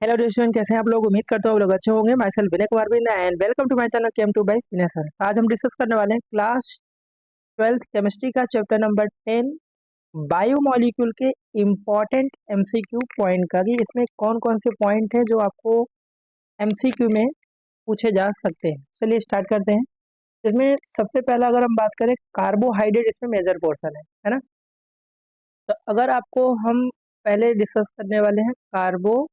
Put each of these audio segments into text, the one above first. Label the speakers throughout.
Speaker 1: Hello student, कैसे हैं आप लोग। उम्मीद करता हूँ आप लोग अच्छे होंगे। Myself Vinay Kumar Bin and welcome to my channel chem to by Vinay sir. आज हम डिस्कस करने वाले हैं क्लास 12th केमिस्ट्री का चैप्टर नंबर 10 बायोमोलिक्यूल के इम्पोर्टेंट एमसीक्यू पॉइंट का। कि इसमें कौन कौन से पॉइंट है जो आपको एमसीक्यू में पूछे जा सकते हैं। चलिए स्टार्ट करते हैं। इसमें सबसे पहला अगर हम बात करें, कार्बोहाइड्रेट इसमें मेजर पोर्शन है ना। तो अगर आपको हम पहले डिस्कस करने वाले हैं कार्बोहाइड्रेट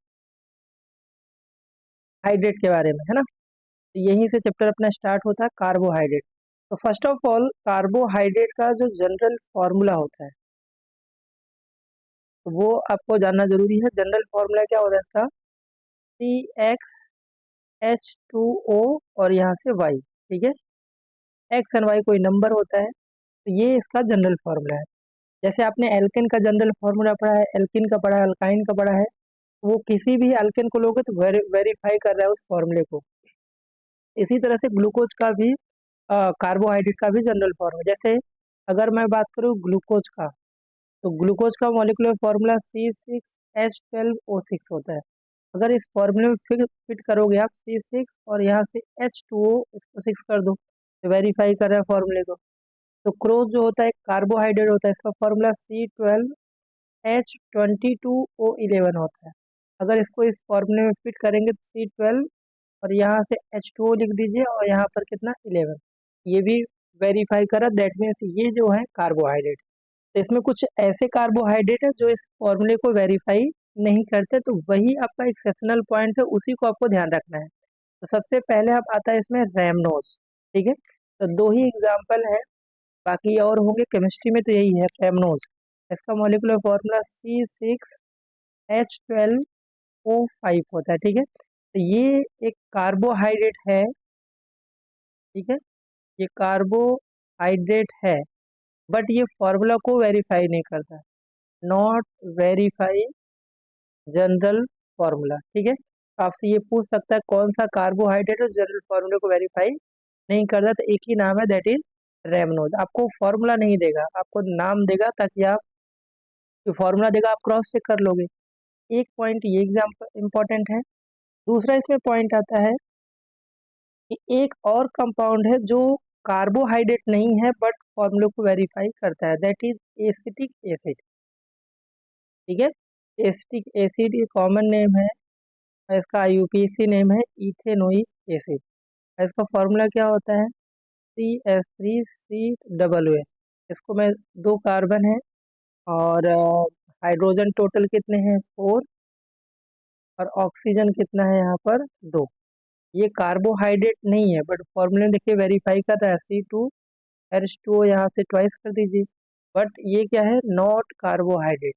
Speaker 1: के बारे में, है ना। तो यहीं से चैप्टर अपना स्टार्ट होता है, कार्बोहाइड्रेट। तो फर्स्ट ऑफ ऑल कार्बोहाइड्रेट का जो जनरल फॉर्मूला होता है तो वो आपको जानना जरूरी है। जनरल फॉर्मूला क्या होता है इसका? CXH2O और यहाँ से Y। ठीक है, एक्स एंड वाई कोई नंबर होता है, तो ये इसका जनरल फॉर्मूला है। जैसे आपने एल्केन का जनरल फॉर्मूला पढ़ा है, एल्किन का पढ़ा है, अल्काइन का पढ़ा है। वो किसी भी एल्केन को लोगे तो वेरीफाई कर रहा है उस फॉर्मूले को। इसी तरह से ग्लूकोज का भी, कार्बोहाइड्रेट का भी जनरल फॉर्मूला। जैसे अगर मैं बात करूँ ग्लूकोज का, तो ग्लूकोज का मॉलिक्यूलर फॉर्मूला C6H12O6 होता है। अगर इस फॉर्मूले में फिट करोगे आप C6 और यहाँ से H2O, इसको 6 कर दो तो वेरीफाई कर रहा है फॉर्मूले को। तो क्रोज जो होता है कार्बोहाइड्रेट होता है, इसका फॉर्मूला C12H22O11 होता है। अगर इसको इस फॉर्मूले में फिट करेंगे तो C12 और यहाँ से H2O लिख दीजिए और यहाँ पर कितना 11, ये भी वेरीफाई करा। दैट मीन्स ये जो है कार्बोहाइड्रेट। तो इसमें कुछ ऐसे कार्बोहाइड्रेट है जो इस फॉर्मूले को वेरीफाई नहीं करते, तो वही आपका एक्सेप्शनल पॉइंट है, उसी को आपको ध्यान रखना है। तो सबसे पहले आप आता है इसमें रैमनोज। ठीक है, तो दो ही एग्जाम्पल है, बाकी और होंगे केमिस्ट्री में। तो यही है रैमनोज। इसका मॉलिक्यूलर फॉर्मूला C6H12O5 होता है। ठीक है, तो ये एक कार्बोहाइड्रेट है। ठीक है, ये कार्बोहाइड्रेट है, बट ये फॉर्मूला को वेरीफाई नहीं करता। Not verify general formula. ठीक है, तो आपसे ये पूछ सकता है कौन सा कार्बोहाइड्रेट है जनरल फॉर्मूले को वेरीफाई नहीं करता। तो एक ही नाम है, दैट इज रैमनोज। आपको फॉर्मूला नहीं देगा, आपको नाम देगा, ताकि आप जो फॉर्मूला देगा आप क्रॉस चेक कर लोगे। एक पॉइंट ये एग्जाम्पल इंपॉर्टेंट है। दूसरा इसमें पॉइंट आता है कि एक और कंपाउंड है जो कार्बोहाइड्रेट नहीं है बट फॉर्मूले को वेरीफाई करता है, दैट इज एसिटिक एसिड। ठीक है, एसिटिक एसिड ये कॉमन नेम है और इसका IUPAC नेम है इथेनोइक एसिड। इसका फॉर्मूला क्या होता है? CH3COOH। इसको मैं, दो कार्बन है और हाइड्रोजन टोटल कितने हैं 4, और ऑक्सीजन कितना है यहाँ पर 2। ये कार्बोहाइड्रेट नहीं है बट फॉर्मूले देखिए वेरीफाई कर रहा है, C2H2O यहाँ से ट्वाइस कर दीजिए, बट ये क्या है? Not carbohydrate.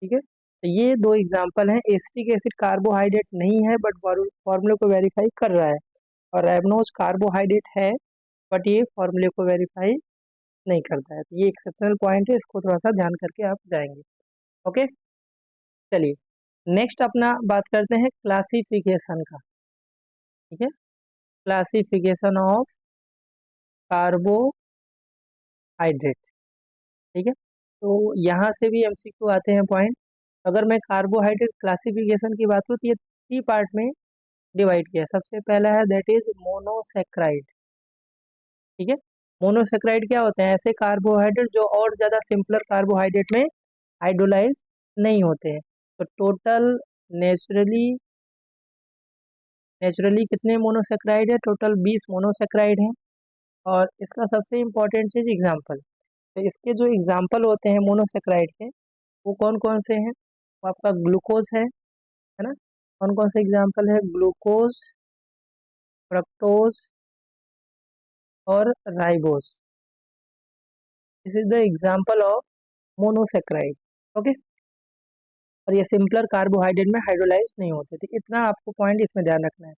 Speaker 1: ठीक है, तो ये दो एग्जांपल हैं। एसिटिक एसिड कार्बोहाइड्रेट नहीं है बट फॉर्मूले को वेरीफाई कर रहा है, और रैमनोज कार्बोहाइड्रेट है बट ये फॉर्मूले को वेरीफाई नहीं करता है। तो ये एक्सेप्शनल पॉइंट है, इसको थोड़ा सा ध्यान करके आप जाएंगे। ओके, चलिए नेक्स्ट अपना बात करते हैं क्लासिफिकेशन का। ठीक है, क्लासिफिकेशन ऑफ कार्बोहाइड्रेट। ठीक है, तो यहाँ से भी MCQ आते हैं पॉइंट। अगर मैं कार्बोहाइड्रेट क्लासिफिकेशन की बात करूँ तो ये 3 पार्ट में डिवाइड किया। सबसे पहला है दैट इज मोनोसेक्राइड। ठीक है, मोनोसेक्राइड क्या होते हैं? ऐसे कार्बोहाइड्रेट जो और ज़्यादा सिंपलर कार्बोहाइड्रेट में हाइड्रोलाइज नहीं होते हैं। तो टोटल नेचुरली नेचुरली कितने मोनोसेक्राइड है? टोटल 20 मोनोसेक्राइड हैं। और इसका सबसे इम्पोर्टेंट चीज़ एग्जाम्पल। तो इसके जो एग्जाम्पल होते हैं मोनोसेक्राइड के, वो कौन कौन से हैं? वो आपका ग्लूकोज है ना। कौन कौन से एग्जाम्पल है? ग्लूकोज, फ्रक्टोज और ribose. This is the example of monosaccharide. Okay, और ये सिंपलर कार्बोहाइड्रेट में हाइड्रोलाइज नहीं होते थे। इतना आपको पॉइंट इसमें ध्यान रखना है।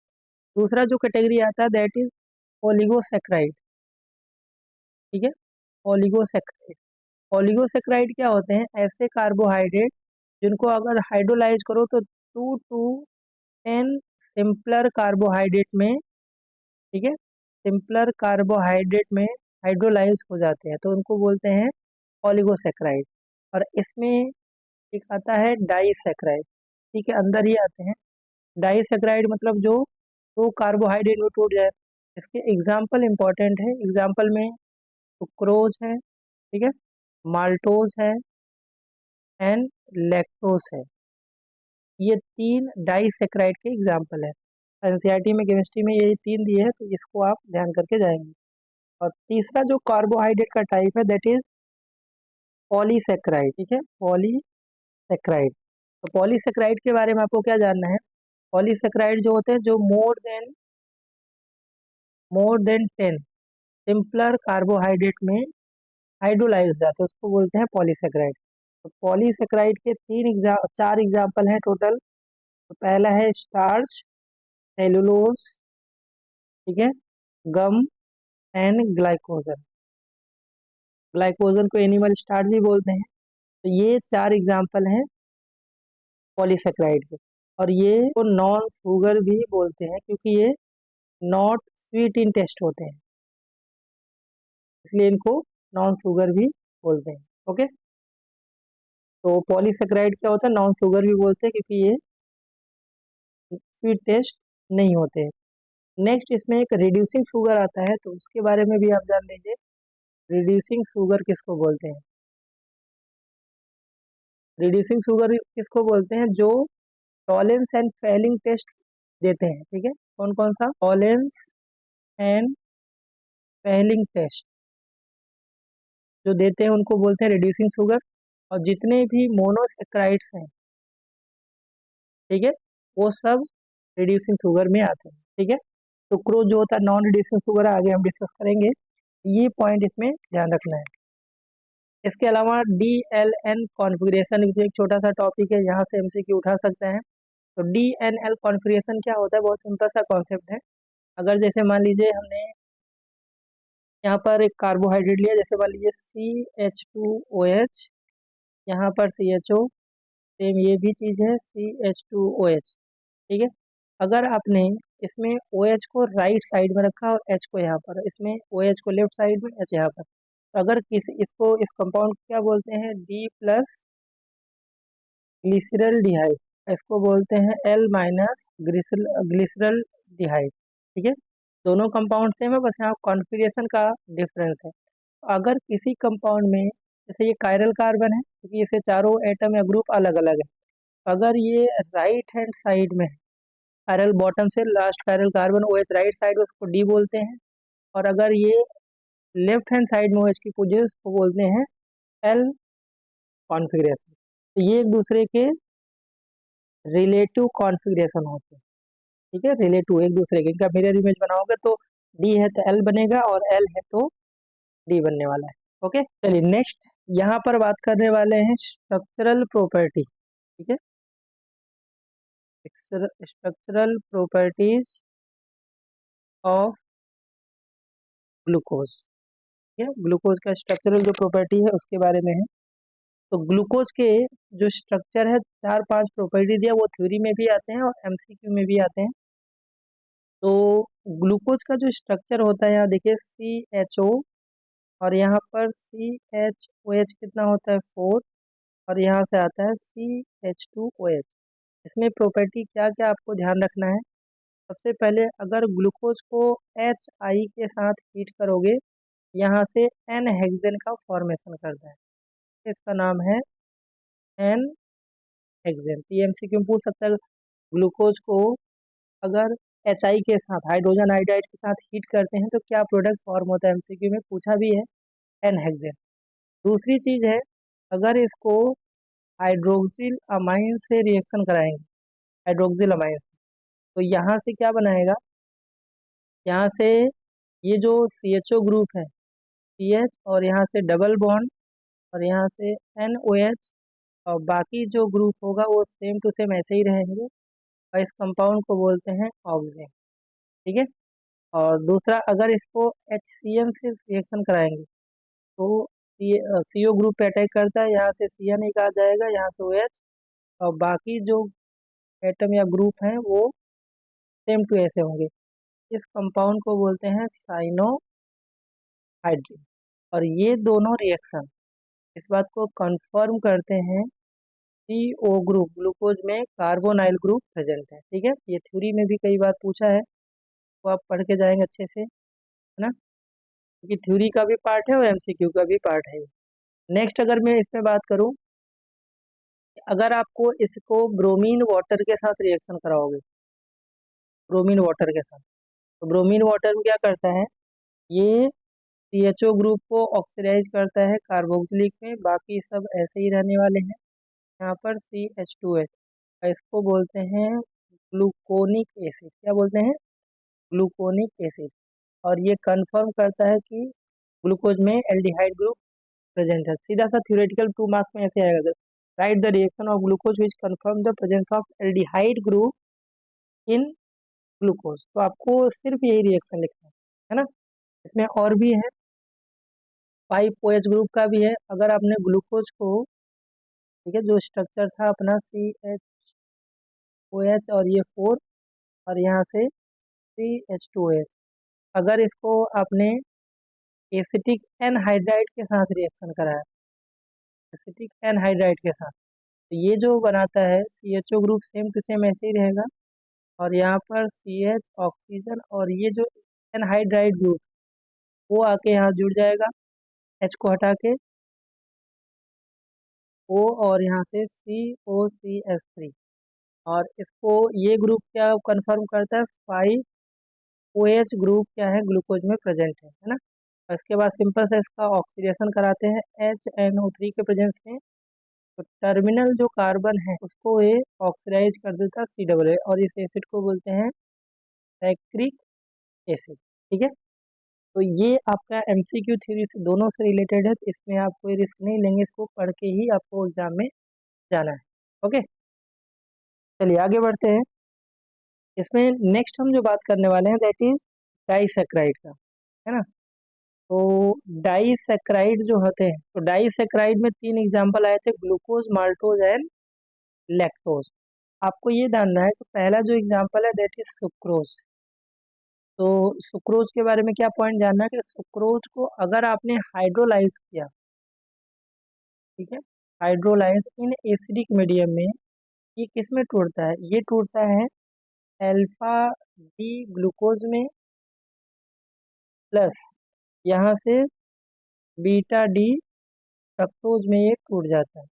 Speaker 1: दूसरा जो कैटेगरी आता है दैट इज ओलिगोसेक्राइड। ठीक है, ओलिगोसेक्राइड। ओलिगोसेक्राइड क्या होते हैं? ऐसे कार्बोहाइड्रेट जिनको अगर हाइड्रोलाइज करो तो 2 to 10 सिंपलर कार्बोहाइड्रेट में, ठीक है, सिंपलर कार्बोहाइड्रेट में हाइड्रोलाइज हो जाते हैं, तो उनको बोलते हैं ओलिगोसेक्राइड। और इसमें एक आता है डाइसेक्राइड। ठीक है, अंदर ही आते हैं। डाइसेक्राइड मतलब जो तो कार्बोहाइड्रेट में टूट जाए। इसके एग्जाम्पल इम्पॉर्टेंट है, एग्जाम्पल में सुक्रोज है, ठीक है, माल्टोज है एंड लैक्टोज है। ये तीन डाइसेक्राइड के एग्जाम्पल है। एनसीईआरटी में केमिस्ट्री में ये तीन दिए हैं, तो इसको आप ध्यान करके जाएंगे। और तीसरा जो कार्बोहाइड्रेट का टाइप है दैट इज पॉलीसेक्राइड, ठीक है, पॉलीसेक्राइड। तो पॉलीसेक्राइड के बारे में आपको क्या जानना है? पॉलीसेक्राइड जो होते हैं जो मोर देन 10 सिंपलर कार्बोहाइड्रेट में हाइड्रोलाइज हो जाते हैं, उसको बोलते हैं पॉलीसेक्राइड। तो पॉलीसेक्राइड के चार एग्जाम्पल हैं टोटल। तो पहला है स्टार्च, सेलुलोज, ठीक है, गम एंड ग्लाइकोजन। ग्लाइकोजन को एनिमल स्टार्च भी बोलते हैं। तो ये चार एग्जाम्पल हैं पॉलीसेक्राइड के। और ये को नॉन शुगर भी बोलते हैं क्योंकि ये नॉट स्वीट इन टेस्ट होते हैं, इसलिए इनको नॉन शुगर भी बोलते हैं। ओके, तो पॉलीसेक्राइड क्या होता है? नॉन शुगर भी बोलते हैं क्योंकि ये स्वीट टेस्ट नहीं होते हैं। नेक्स्ट इसमें एक रिड्यूसिंग शुगर आता है, तो उसके बारे में भी आप जान लीजिए। रिड्यूसिंग शुगर किसको बोलते हैं? रिड्यूसिंग शुगर किसको बोलते हैं? जो टॉलेंस एंड फेलिंग टेस्ट देते हैं, ठीक है, कौन कौन सा? टॉलेंस एंड फेलिंग टेस्ट जो देते हैं उनको बोलते हैं रिड्यूसिंग शुगर। और जितने भी मोनोसेक्राइड्स हैं, ठीक है, वो सब रिड्यूसिंग शुगर में आते हैं, ठीक है। सुक्रोज जो होता है नॉन रिड्यूसिंग शुगर, आगे हम डिस्कस करेंगे। ये पॉइंट इसमें ध्यान रखना है। इसके अलावा DLN कॉन्फ़िगरेशन भी एक छोटा सा टॉपिक है, यहाँ से एमसीक्यू उठा सकते हैं। तो DNL कॉन्फ़िगरेशन क्या होता है? बहुत सिंपल सा कॉन्सेप्ट है। अगर जैसे मान लीजिए हमने यहाँ पर एक कार्बोहाइड्रेट लिया, जैसे मान लीजिए CH2OH, यहाँ पर CHO, सेम ये भी चीज़ है CH2OH, ठीक है। अगर आपने इसमें OH को राइट साइड में रखा और H को यहाँ पर, इसमें OH को लेफ्ट साइड में, H यहाँ पर, तो अगर किसी इसको इस कंपाउंड को क्या बोलते हैं? D प्लस ग्लिसरल डिहाइड, इसको बोलते हैं L माइनस ग्लिसरल डिहाइड, ठीक है। दोनों कंपाउंड सेम है, बस यहाँ कॉन्फ़िगरेशन का डिफरेंस है। अगर किसी कंपाउंड में, जैसे ये कायरल कार्बन है क्योंकि इसे चारों एटम या ग्रुप अलग अलग है, अगर ये राइट हैंड साइड में, कायरल बॉटम से last chiral carbon OH right side, उसको D बोलते हैं। और अगर ये लेफ्ट हैंड साइड में OH की पोजीशन, उसको बोलते हैं L कॉन्फ़िगरेशन। तो ये एक दूसरे के रिलेटिव कॉन्फ़िगरेशन होते हैं, ठीक है, रिलेटिव एक दूसरे के। इनका मिरर इमेज बनाओगे तो D है तो L बनेगा और L है तो D बनने वाला है। ओके, चलिए नेक्स्ट यहाँ पर बात करने वाले हैं स्ट्रक्चरल प्रॉपर्टी, ठीक है, स्ट्रक्चरल प्रॉपर्टीज ऑफ ग्लूकोज, ठीक है। ग्लूकोज का स्ट्रक्चरल जो प्रॉपर्टी है उसके बारे में है। तो ग्लूकोज के जो स्ट्रक्चर है, चार पांच प्रॉपर्टी दिया, वो थ्योरी में भी आते हैं और एमसीक्यू में भी आते हैं। तो ग्लूकोज का जो स्ट्रक्चर होता है, यहाँ देखिए CHO, और यहाँ पर CHOH कितना होता है? 4, और यहाँ से आता है CH2OH। इसमें प्रॉपर्टी क्या क्या आपको ध्यान रखना है? सबसे पहले अगर ग्लूकोज को HI के साथ हीट करोगे, यहाँ से एन हेक्सेन का फॉर्मेशन करता है, इसका नाम है एन हेक्सेन। ये एमसीक्यू पूछ सकता है, ग्लूकोज को अगर HI के साथ, हाइड्रोजन आयोडाइड के साथ हीट करते हैं तो क्या प्रोडक्ट फॉर्म होता है? एमसीक्यू में पूछा भी है, एन हेक्सेन। दूसरी चीज है, अगर इसको हाइड्रोक्सिल अमाइन से रिएक्शन कराएंगे, हाइड्रोक्सिल अमाइन, तो यहाँ से क्या बनाएगा? यहाँ से ये जो CHO ग्रुप है, CH, और यहाँ से डबल बॉन्ड, और यहाँ से NOH, और बाकी जो ग्रुप होगा वो सेम टू सेम ऐसे ही रहेंगे, और इस कंपाउंड को बोलते हैं ऑक्सीजन, ठीक है। और दूसरा, अगर इसको HCN से रिएक्शन कराएंगे तो CO ग्रुप पे अटैक करता है, यहाँ से CN एक आ जाएगा, यहाँ से OH, और बाकी जो एटम या ग्रुप हैं वो सेम टू ऐसे होंगे। इस कंपाउंड को बोलते हैं साइनोहाइड्रिन। और ये दोनों रिएक्शन इस बात को कंफर्म करते हैं CO ग्रुप, ग्लूकोज में कार्बोनाइल ग्रुप प्रेजेंट है। ठीक है, ये थ्योरी में भी कई बार पूछा है, तो आप पढ़ के जाएंगे अच्छे से, है ना, क्योंकि थ्योरी का भी पार्ट है और MCQ का भी पार्ट है। नेक्स्ट अगर मैं इसमें बात करूं, अगर आपको इसको ब्रोमीन वाटर के साथ रिएक्शन कराओगे, ब्रोमीन वाटर के साथ, तो ब्रोमीन वाटर में क्या करता है, ये CHO ग्रुप को ऑक्सीडाइज करता है कार्बोक्सिलिक में, बाकी सब ऐसे ही रहने वाले हैं। यहाँ पर CH2H, इसको बोलते हैं ग्लूकोनिक एसिड। क्या बोलते हैं? Gluconic acid. और ये कंफर्म करता है कि ग्लूकोज में एल्डिहाइड ग्रुप प्रेजेंट है। सीधा सा थ्योरेटिकल 2 मार्क्स में ऐसे आएगा, right the reaction of glucose which confirm the presence of aldehyde group in glucose. तो आपको सिर्फ यही रिएक्शन लिखना है ना। इसमें और भी है, 5OH ग्रुप का भी है। अगर आपने ग्लूकोज को, ठीक है, जो स्ट्रक्चर था अपना CHOH और ये 4 और यहाँ से CH2OH, अगर इसको आपने एसिटिक एनहाइड्राइड के साथ रिएक्शन कराया, एसिटिक एनहाइड्राइड के साथ, तो ये जो बनाता है CHO group same to same ऐसे ही रहेगा, और यहाँ पर CH ऑक्सीजन, और ये जो एनहाइड्राइड ग्रुप वो आके यहाँ जुड़ जाएगा, H को हटा के O, और यहाँ से COCH3, और इसको ये ग्रुप क्या कंफर्म करता है, 5OH ग्रुप क्या है ग्लूकोज में प्रेजेंट है ना। और इसके बाद सिंपल से इसका ऑक्सीडेशन कराते हैं HNO3 के प्रेजेंस में, तो टर्मिनल जो कार्बन है उसको ये ऑक्सीडाइज कर देता CAA, और इस एसिड को बोलते हैं सैक्रिक एसिड। ठीक है, तो ये आपका MCQ थ्योरी से दोनों से रिलेटेड है, तो इसमें आप कोई रिस्क नहीं लेंगे, इसको पढ़ के ही आपको एग्जाम में जाना है। ओके, चलिए आगे बढ़ते हैं। इसमें नेक्स्ट हम जो बात करने वाले हैं दैट इज डाइसैक्राइड का, है ना। तो डाइसैक्राइड जो होते हैं, तो डाइसैक्राइड में 3 एग्जाम्पल आए थे, ग्लूकोज, माल्टोज एंड लैक्टोज। आपको ये जानना है, तो पहला जो एग्जाम्पल है दैट इज सुक्रोज। तो सुक्रोज के बारे में क्या पॉइंट जानना है कि सुक्रोज को अगर आपने हाइड्रोलाइज किया, ठीक है, हाइड्रोलाइज इन एसिडिक मीडियम में, ये किस में टूटता है, ये टूटता है अल्फा डी ग्लूकोज में, प्लस यहाँ से बीटा डी फ्रक्टोज में ये टूट जाता है।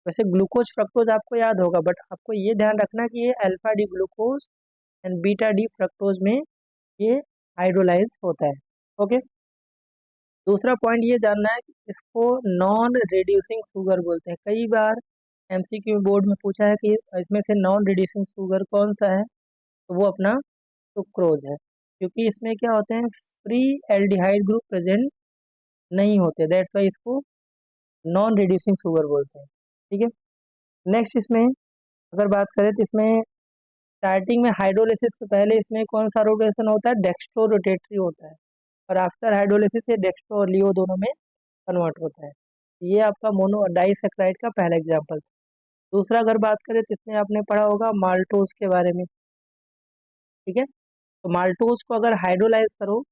Speaker 1: वैसे ग्लूकोज फ्रक्टोज आपको याद होगा, बट आपको ये ध्यान रखना कि ये alpha D glucose and beta D fructose में ये हाइड्रोलाइज होता है। ओके, दूसरा पॉइंट ये जानना है कि इसको नॉन रिड्यूसिंग शुगर बोलते हैं। कई बार MCQ बोर्ड में पूछा है कि इसमें से नॉन रिड्यूसिंग शुगर कौन सा है, तो वो अपना सुक्रोज है, क्योंकि इसमें क्या होते हैं, फ्री एल्डिहाइड ग्रुप प्रेजेंट नहीं होते, दैट्स वाई इसको नॉन रिड्यूसिंग शुगर बोलते हैं। ठीक है, नेक्स्ट इसमें अगर बात करें, तो इसमें स्टार्टिंग में हाइड्रोलिसिस से पहले इसमें कौन सा रोटेशन होता है, डेक्स्ट्रो रोटेटरी होता है, और आफ्टर हाइड्रोलिसिस से डेक्स्ट्रो और लियो दोनों में कन्वर्ट होता है। ये आपका मोनो डाइसैक्राइड का पहला एग्जाम्पल। दूसरा अगर बात करें, तो इसमें आपने पढ़ा होगा माल्टोज के बारे में। ठीक है, तो माल्टोज को अगर हाइड्रोलाइज करो,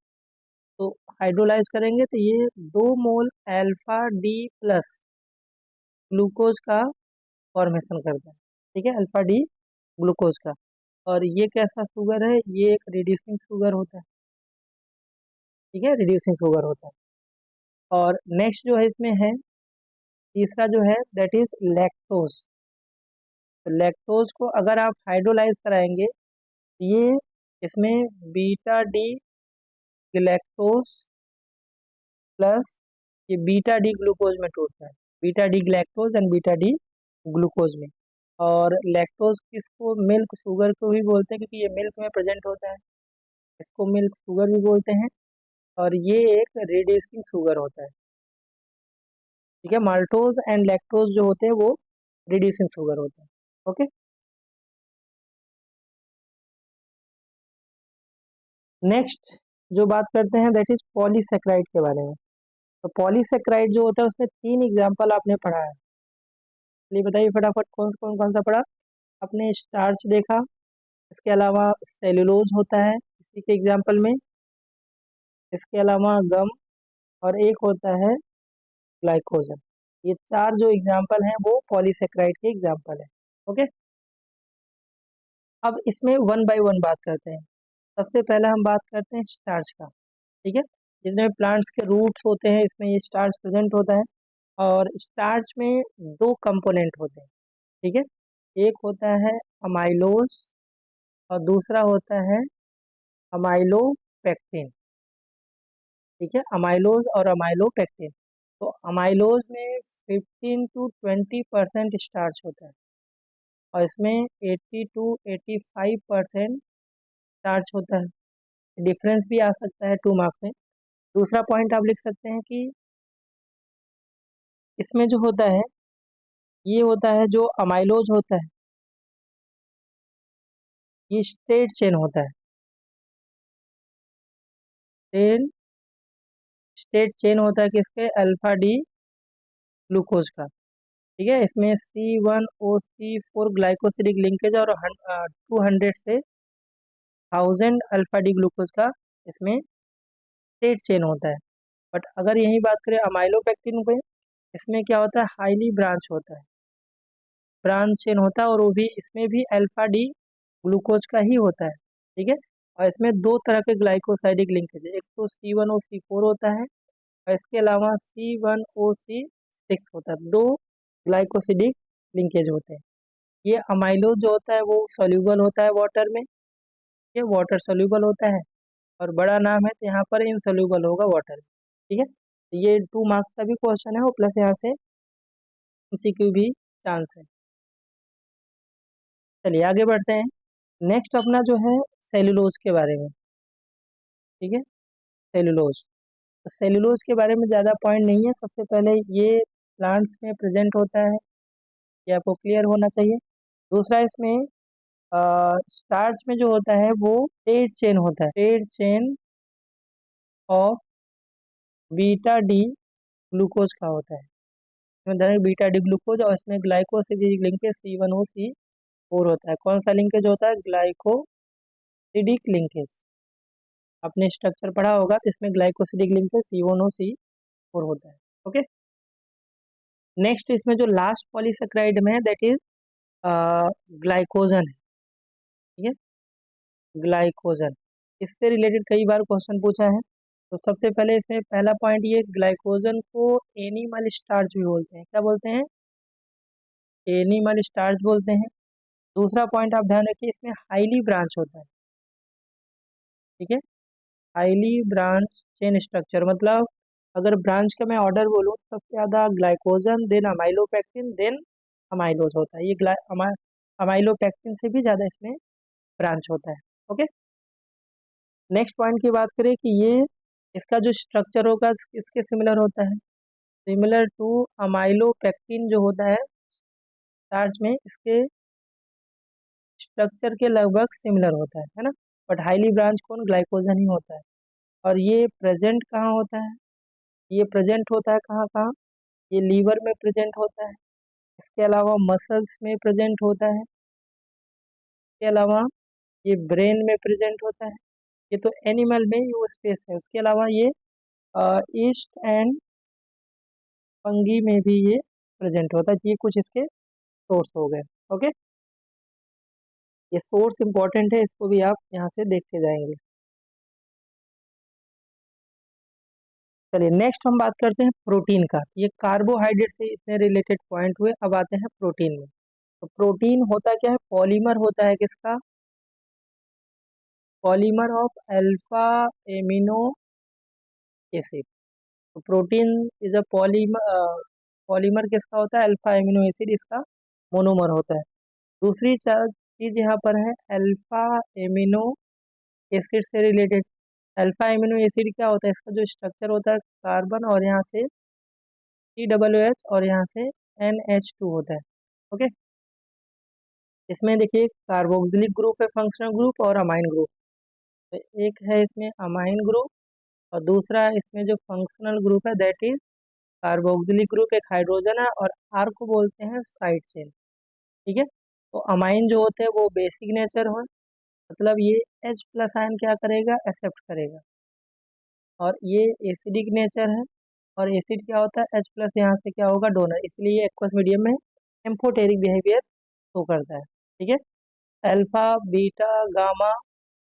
Speaker 1: तो हाइड्रोलाइज करेंगे तो ये 2 मोल अल्फा डी प्लस ग्लूकोज का फॉर्मेशन करता है। ठीक है, अल्फा डी ग्लूकोज का, और ये कैसा शुगर है, ये एक रिड्यूसिंग शुगर होता है। ठीक है, रिड्यूसिंग शुगर होता है। और नेक्स्ट जो है इसमें है, तीसरा जो है दैट इज लैक्टोज। तो लैक्टोज को अगर आप हाइड्रोलाइज कराएंगे, ये इसमें बीटा डी ग्लैक्टोज प्लस ये बीटा डी ग्लूकोज में टूटता है, beta D galactose and beta D glucose में। और लैक्टोज किसको, मिल्क शुगर को भी बोलते हैं, क्योंकि ये मिल्क में प्रेजेंट होता है, इसको मिल्क शुगर भी बोलते हैं, और ये एक रिड्यूसिंग शुगर होता है। ठीक है, माल्टोज एंड लैक्टोज जो होते हैं वो रिड्यूसिंग शुगर होते हैं। ओके, नेक्स्ट जो बात करते हैं दैट इज पॉलीसेक्राइड के बारे में। तो पॉलीसेक्राइड जो होता है उसमें 3 एग्जाम्पल आपने पढ़ा है, चलिए बताइए फटाफट कौन सा पढ़ा आपने। स्टार्च देखा, इसके अलावा सेलुलोज होता है इसी के एग्जाम्पल में, इसके अलावा गम, और एक होता है ग्लाइकोजन। ये 4 जो एग्जाम्पल हैं वो पॉलीसेक्राइड के एग्जाम्पल है। ओके, अब इसमें वन बाय वन बात करते हैं। सबसे पहले हम बात करते हैं स्टार्च का। ठीक है, जिसमें प्लांट्स के रूट्स होते हैं इसमें ये स्टार्च प्रेजेंट होता है। और स्टार्च में दो कंपोनेंट होते हैं। ठीक है, एक होता है अमाइलोज और दूसरा होता है अमाइलोपेक्टिन। ठीक है, अमाइलोज और अमाइलोपेक्टिन। तो अमाइलोज में 15 to 20% स्टार्च होता है और इसमें 80 to 85% स्टार्च होता है। डिफरेंस भी आ सकता है 2 मार्क्स में। दूसरा पॉइंट आप लिख सकते हैं कि इसमें जो होता है ये होता है जो अमाइलोज होता है ये स्ट्रेट चेन होता है। चेन स्ट्रेट चेन होता है किसके, अल्फा डी ग्लूकोज का। ठीक है, इसमें C1OC4 ग्लाइकोसिडिक लिंकेज और 200 से 1000 अल्फा डी ग्लूकोज का इसमें स्ट्रेट चेन होता है। बट अगर यही बात करें अमाइलोपेक्टिन पे, इसमें क्या होता है, हाईली ब्रांच होता है, ब्रांच चेन होता है और वो भी इसमें भी अल्फा डी ग्लूकोज का ही होता है। ठीक है, और इसमें दो तरह के ग्लाइकोसाइडिक लिंकेज है, एक तो C1OC4 होता है और इसके अलावा C1OC6 होता है। दो ग्लाइकोसिडिक लिंकेज होते हैं। ये अमाइलोज जो होता है वो सॉल्यूबल होता है वाटर में, ये वाटर सॉल्यूबल होता है। और बड़ा नाम है तो यहाँ पर इनसॉल्यूबल होगा वाटर में। ठीक है, तो ये 2 मार्क्स का भी क्वेश्चन है और प्लस यहाँ से MCQ भी चांस है। चलिए आगे बढ़ते हैं। नेक्स्ट अपना जो है सेलुलोज के बारे में। ठीक है, सेलुलोज। तो सेलुलोज के बारे में ज़्यादा पॉइंट नहीं है। सबसे पहले ये प्लांट्स में प्रेजेंट होता है, ये आपको क्लियर होना चाहिए। दूसरा इसमें स्टार्च में जो होता है वो पेड चेन होता है, paid chain of beta D glucose का होता है। इसमें डायरेक्ट बीटा डी ग्लूकोज और इसमें ग्लाइकोसिडिक लिंकेज C1OC4 होता है। कौन सा लिंकेज होता है, ग्लाइकोसिडिक लिंकेज। आपने स्ट्रक्चर पढ़ा होगा तो इसमें ग्लाइकोसिडिक लिंकेज C1OC4 होता है। ओके, नेक्स्ट इसमें जो लास्ट पॉलीसेक्राइड में है दैट इज ग्लाइकोजन है। ठीक है, ग्लाइकोजन, इससे रिलेटेड कई बार क्वेश्चन पूछा है। तो सबसे पहले इसमें पहला पॉइंट ये, ग्लाइकोजन को एनिमल स्टार्च भी बोलते हैं। क्या बोलते हैं, एनिमल स्टार्च बोलते हैं। दूसरा पॉइंट आप ध्यान रखिए, इसमें हाईली ब्रांच होता है। ठीक है, हाईली ब्रांच चेन स्ट्रक्चर, मतलब अगर ब्रांच का मैं ऑर्डर बोलूँ तो सबसे ज़्यादा glycogen, then amylopectin, then amylose होता है। ये अमाइलोपेक्टिन से भी ज़्यादा इसमें ब्रांच होता है। ओके, नेक्स्ट पॉइंट की बात करें कि ये इसका जो स्ट्रक्चर होगा इसके सिमिलर होता है, सिमिलर टू अमाइलोपेक्टिन जो होता है स्टार्च में, इसके स्ट्रक्चर के लगभग सिमिलर होता है ना। बट हाईली ब्रांच कौन, ग्लाइकोजन ही होता है। और ये प्रेजेंट कहाँ होता है, ये प्रेजेंट होता है कहाँ कहाँ, ये लीवर में प्रेजेंट होता है, इसके अलावा मसल्स में प्रेजेंट होता है, इसके अलावा ये ब्रेन में प्रेजेंट होता है। ये तो एनिमल में ही वो स्पेस है। उसके अलावा ये ईस्ट एंड फंगी में भी ये प्रेजेंट होता है। ये कुछ इसके सोर्स हो गए। ओके, ये सोर्स इंपॉर्टेंट है, इसको भी आप यहाँ से देखते जाएंगे। चलिए नेक्स्ट हम बात करते हैं प्रोटीन का। ये कार्बोहाइड्रेट से इतने रिलेटेड पॉइंट हुए, अब आते हैं प्रोटीन में। तो प्रोटीन होता क्या है, पॉलीमर होता है किसका, polymer of alpha amino acid. तो protein is a polymer, polymer किसका होता है, अल्फा एमिनो एसिड इसका मोनोमर होता है। दूसरी चीज यहाँ पर है अल्फा एमिनो एसिड से रिलेटेड। अल्फा एमिनो एसिड क्या होता है, इसका जो स्ट्रक्चर होता है कार्बन और यहाँ से COOH और यहाँ से NH2 होता है। ओके, इसमें देखिए कार्बोक्सिलिक ग्रुप है, फंक्शनल ग्रुप और अमाइन ग्रुप। तो एक है इसमें अमाइन ग्रुप और दूसरा इसमें जो फंक्शनल ग्रुप है दैट इज कार्बोक्सिलिक ग्रुप। एक हाइड्रोजन है और आर को बोलते हैं साइड चेन। ठीक है, तो अमाइन जो होते हैं वो बेसिक नेचर हो, मतलब ये H+ आयन क्या करेगा, एक्सेप्ट करेगा। और ये एसिडिक नेचर है और एसिड क्या होता है H प्लस, यहाँ से क्या होगा डोनर, इसलिए एक्वस मीडियम में एम्फोटेरिक बिहेवियर शो करता है। ठीक है, alpha beta gamma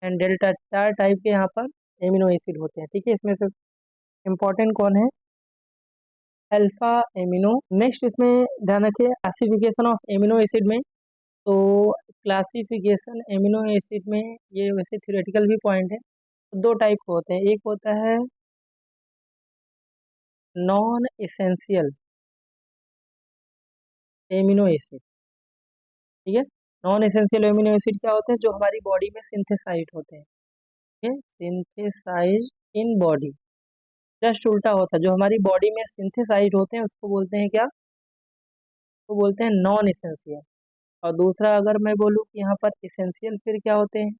Speaker 1: and delta 4 type के यहाँ पर एमिनो एसिड होते हैं। ठीक है, इसमें से इम्पोर्टेंट कौन है, अल्फा एमिनो। नेक्स्ट इसमें ध्यान रखिए क्लासिफिकेशन ऑफ एमिनो एसिड में, तो क्लासिफिकेशन एमिनो एसिड में ये वैसे थ्योरेटिकल भी पॉइंट है। तो दो टाइप के होते हैं, एक होता है नॉन एसेंशियल एमिनो एसिड। ठीक है, नॉन एसेंशियल एमिनो एसिड क्या होते हैं, जो हमारी बॉडी में सिंथेसाइज होते हैं। ठीक है, सिंथेसाइज इन बॉडी, जस्ट उल्टा होता है, जो हमारी बॉडी में सिंथेसाइज होते हैं उसको बोलते हैं क्या, उसको बोलते हैं नॉन एसेंशियल। और दूसरा अगर मैं बोलूँ कि यहाँ पर एसेंशियल फिर क्या होते हैं,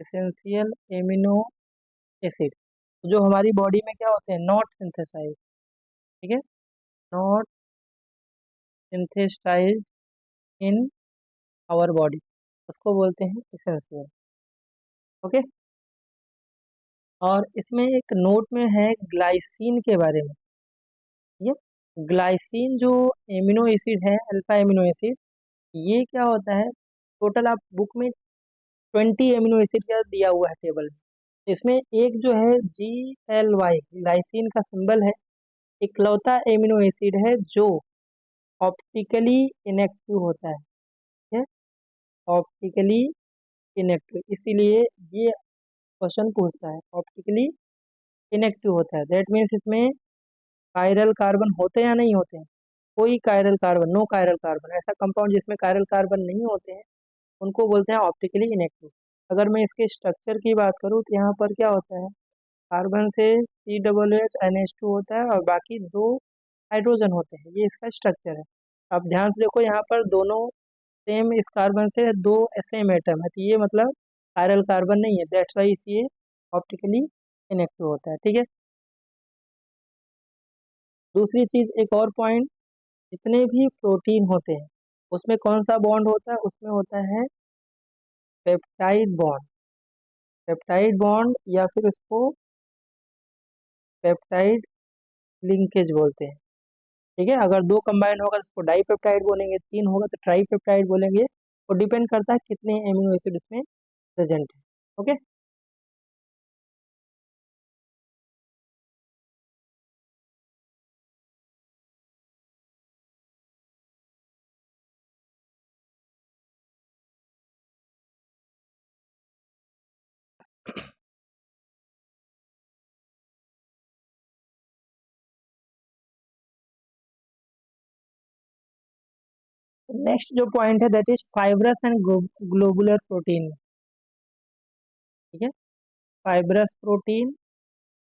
Speaker 1: एसेंशियल एमिनो एसिड, जो हमारी बॉडी में क्या होते हैं, नॉट सिंथेसाइज। ठीक है, not synthesize in our body, उसको बोलते हैं एसेंशियल। ओके, और इसमें एक नोट में है ग्लाइसिन के बारे में। ये ग्लाइसिन जो एमिनो एसिड है, अल्फा एमिनो एसिड, ये क्या होता है, टोटल आप बुक में 20 एमिनो एसिड का दिया हुआ है टेबल में, इसमें एक जो है GLY ग्लाइसिन का सिंबल है, इकलौता एमिनो एसिड है जो ऑप्टिकली इनएक्टिव होता है। ठीक है, ऑप्टिकली इनएक्टिव, इसीलिए ये क्वेश्चन पूछता है ऑप्टिकली इनएक्टिव होता है, दैट मीन्स इसमें कायरल कार्बन होते हैं या नहीं होते हैं, कोई chiral carbon, no chiral carbon, ऐसा कंपाउंड जिसमें कायरल कार्बन नहीं होते हैं उनको बोलते हैं ऑप्टिकली इनएक्टिव। अगर मैं इसके स्ट्रक्चर की बात करूँ तो यहाँ पर क्या होता है, कार्बन से COOH NH2 होता है और बाकी दो हाइड्रोजन होते हैं, ये इसका स्ट्रक्चर है। आप ध्यान से देखो यहाँ पर दोनों सेम, इस कार्बन से दो सेम एटम है, तो ये मतलब कायरल कार्बन नहीं है, दैट्स वाई ये ऑप्टिकली इनएक्टिव होता है। ठीक है, दूसरी चीज एक और पॉइंट, जितने भी प्रोटीन होते हैं उसमें कौन सा बॉन्ड होता है, उसमें होता है पेप्टाइड बॉन्ड। पेप्टाइड बॉन्ड या फिर उसको पेप्टाइड लिंकेज बोलते हैं। ठीक है, अगर दो कंबाइन होगा तो उसको डाई पेप्टाइड बोलेंगे, तीन होगा तो ट्राई पेप्टाइड बोलेंगे, और डिपेंड करता है कितने एमिनो एसिड उसमें प्रेजेंट है। ओके, नेक्स्ट जो पॉइंट है that is fibrous and globular protein. ठीक है, फाइब्रस प्रोटीन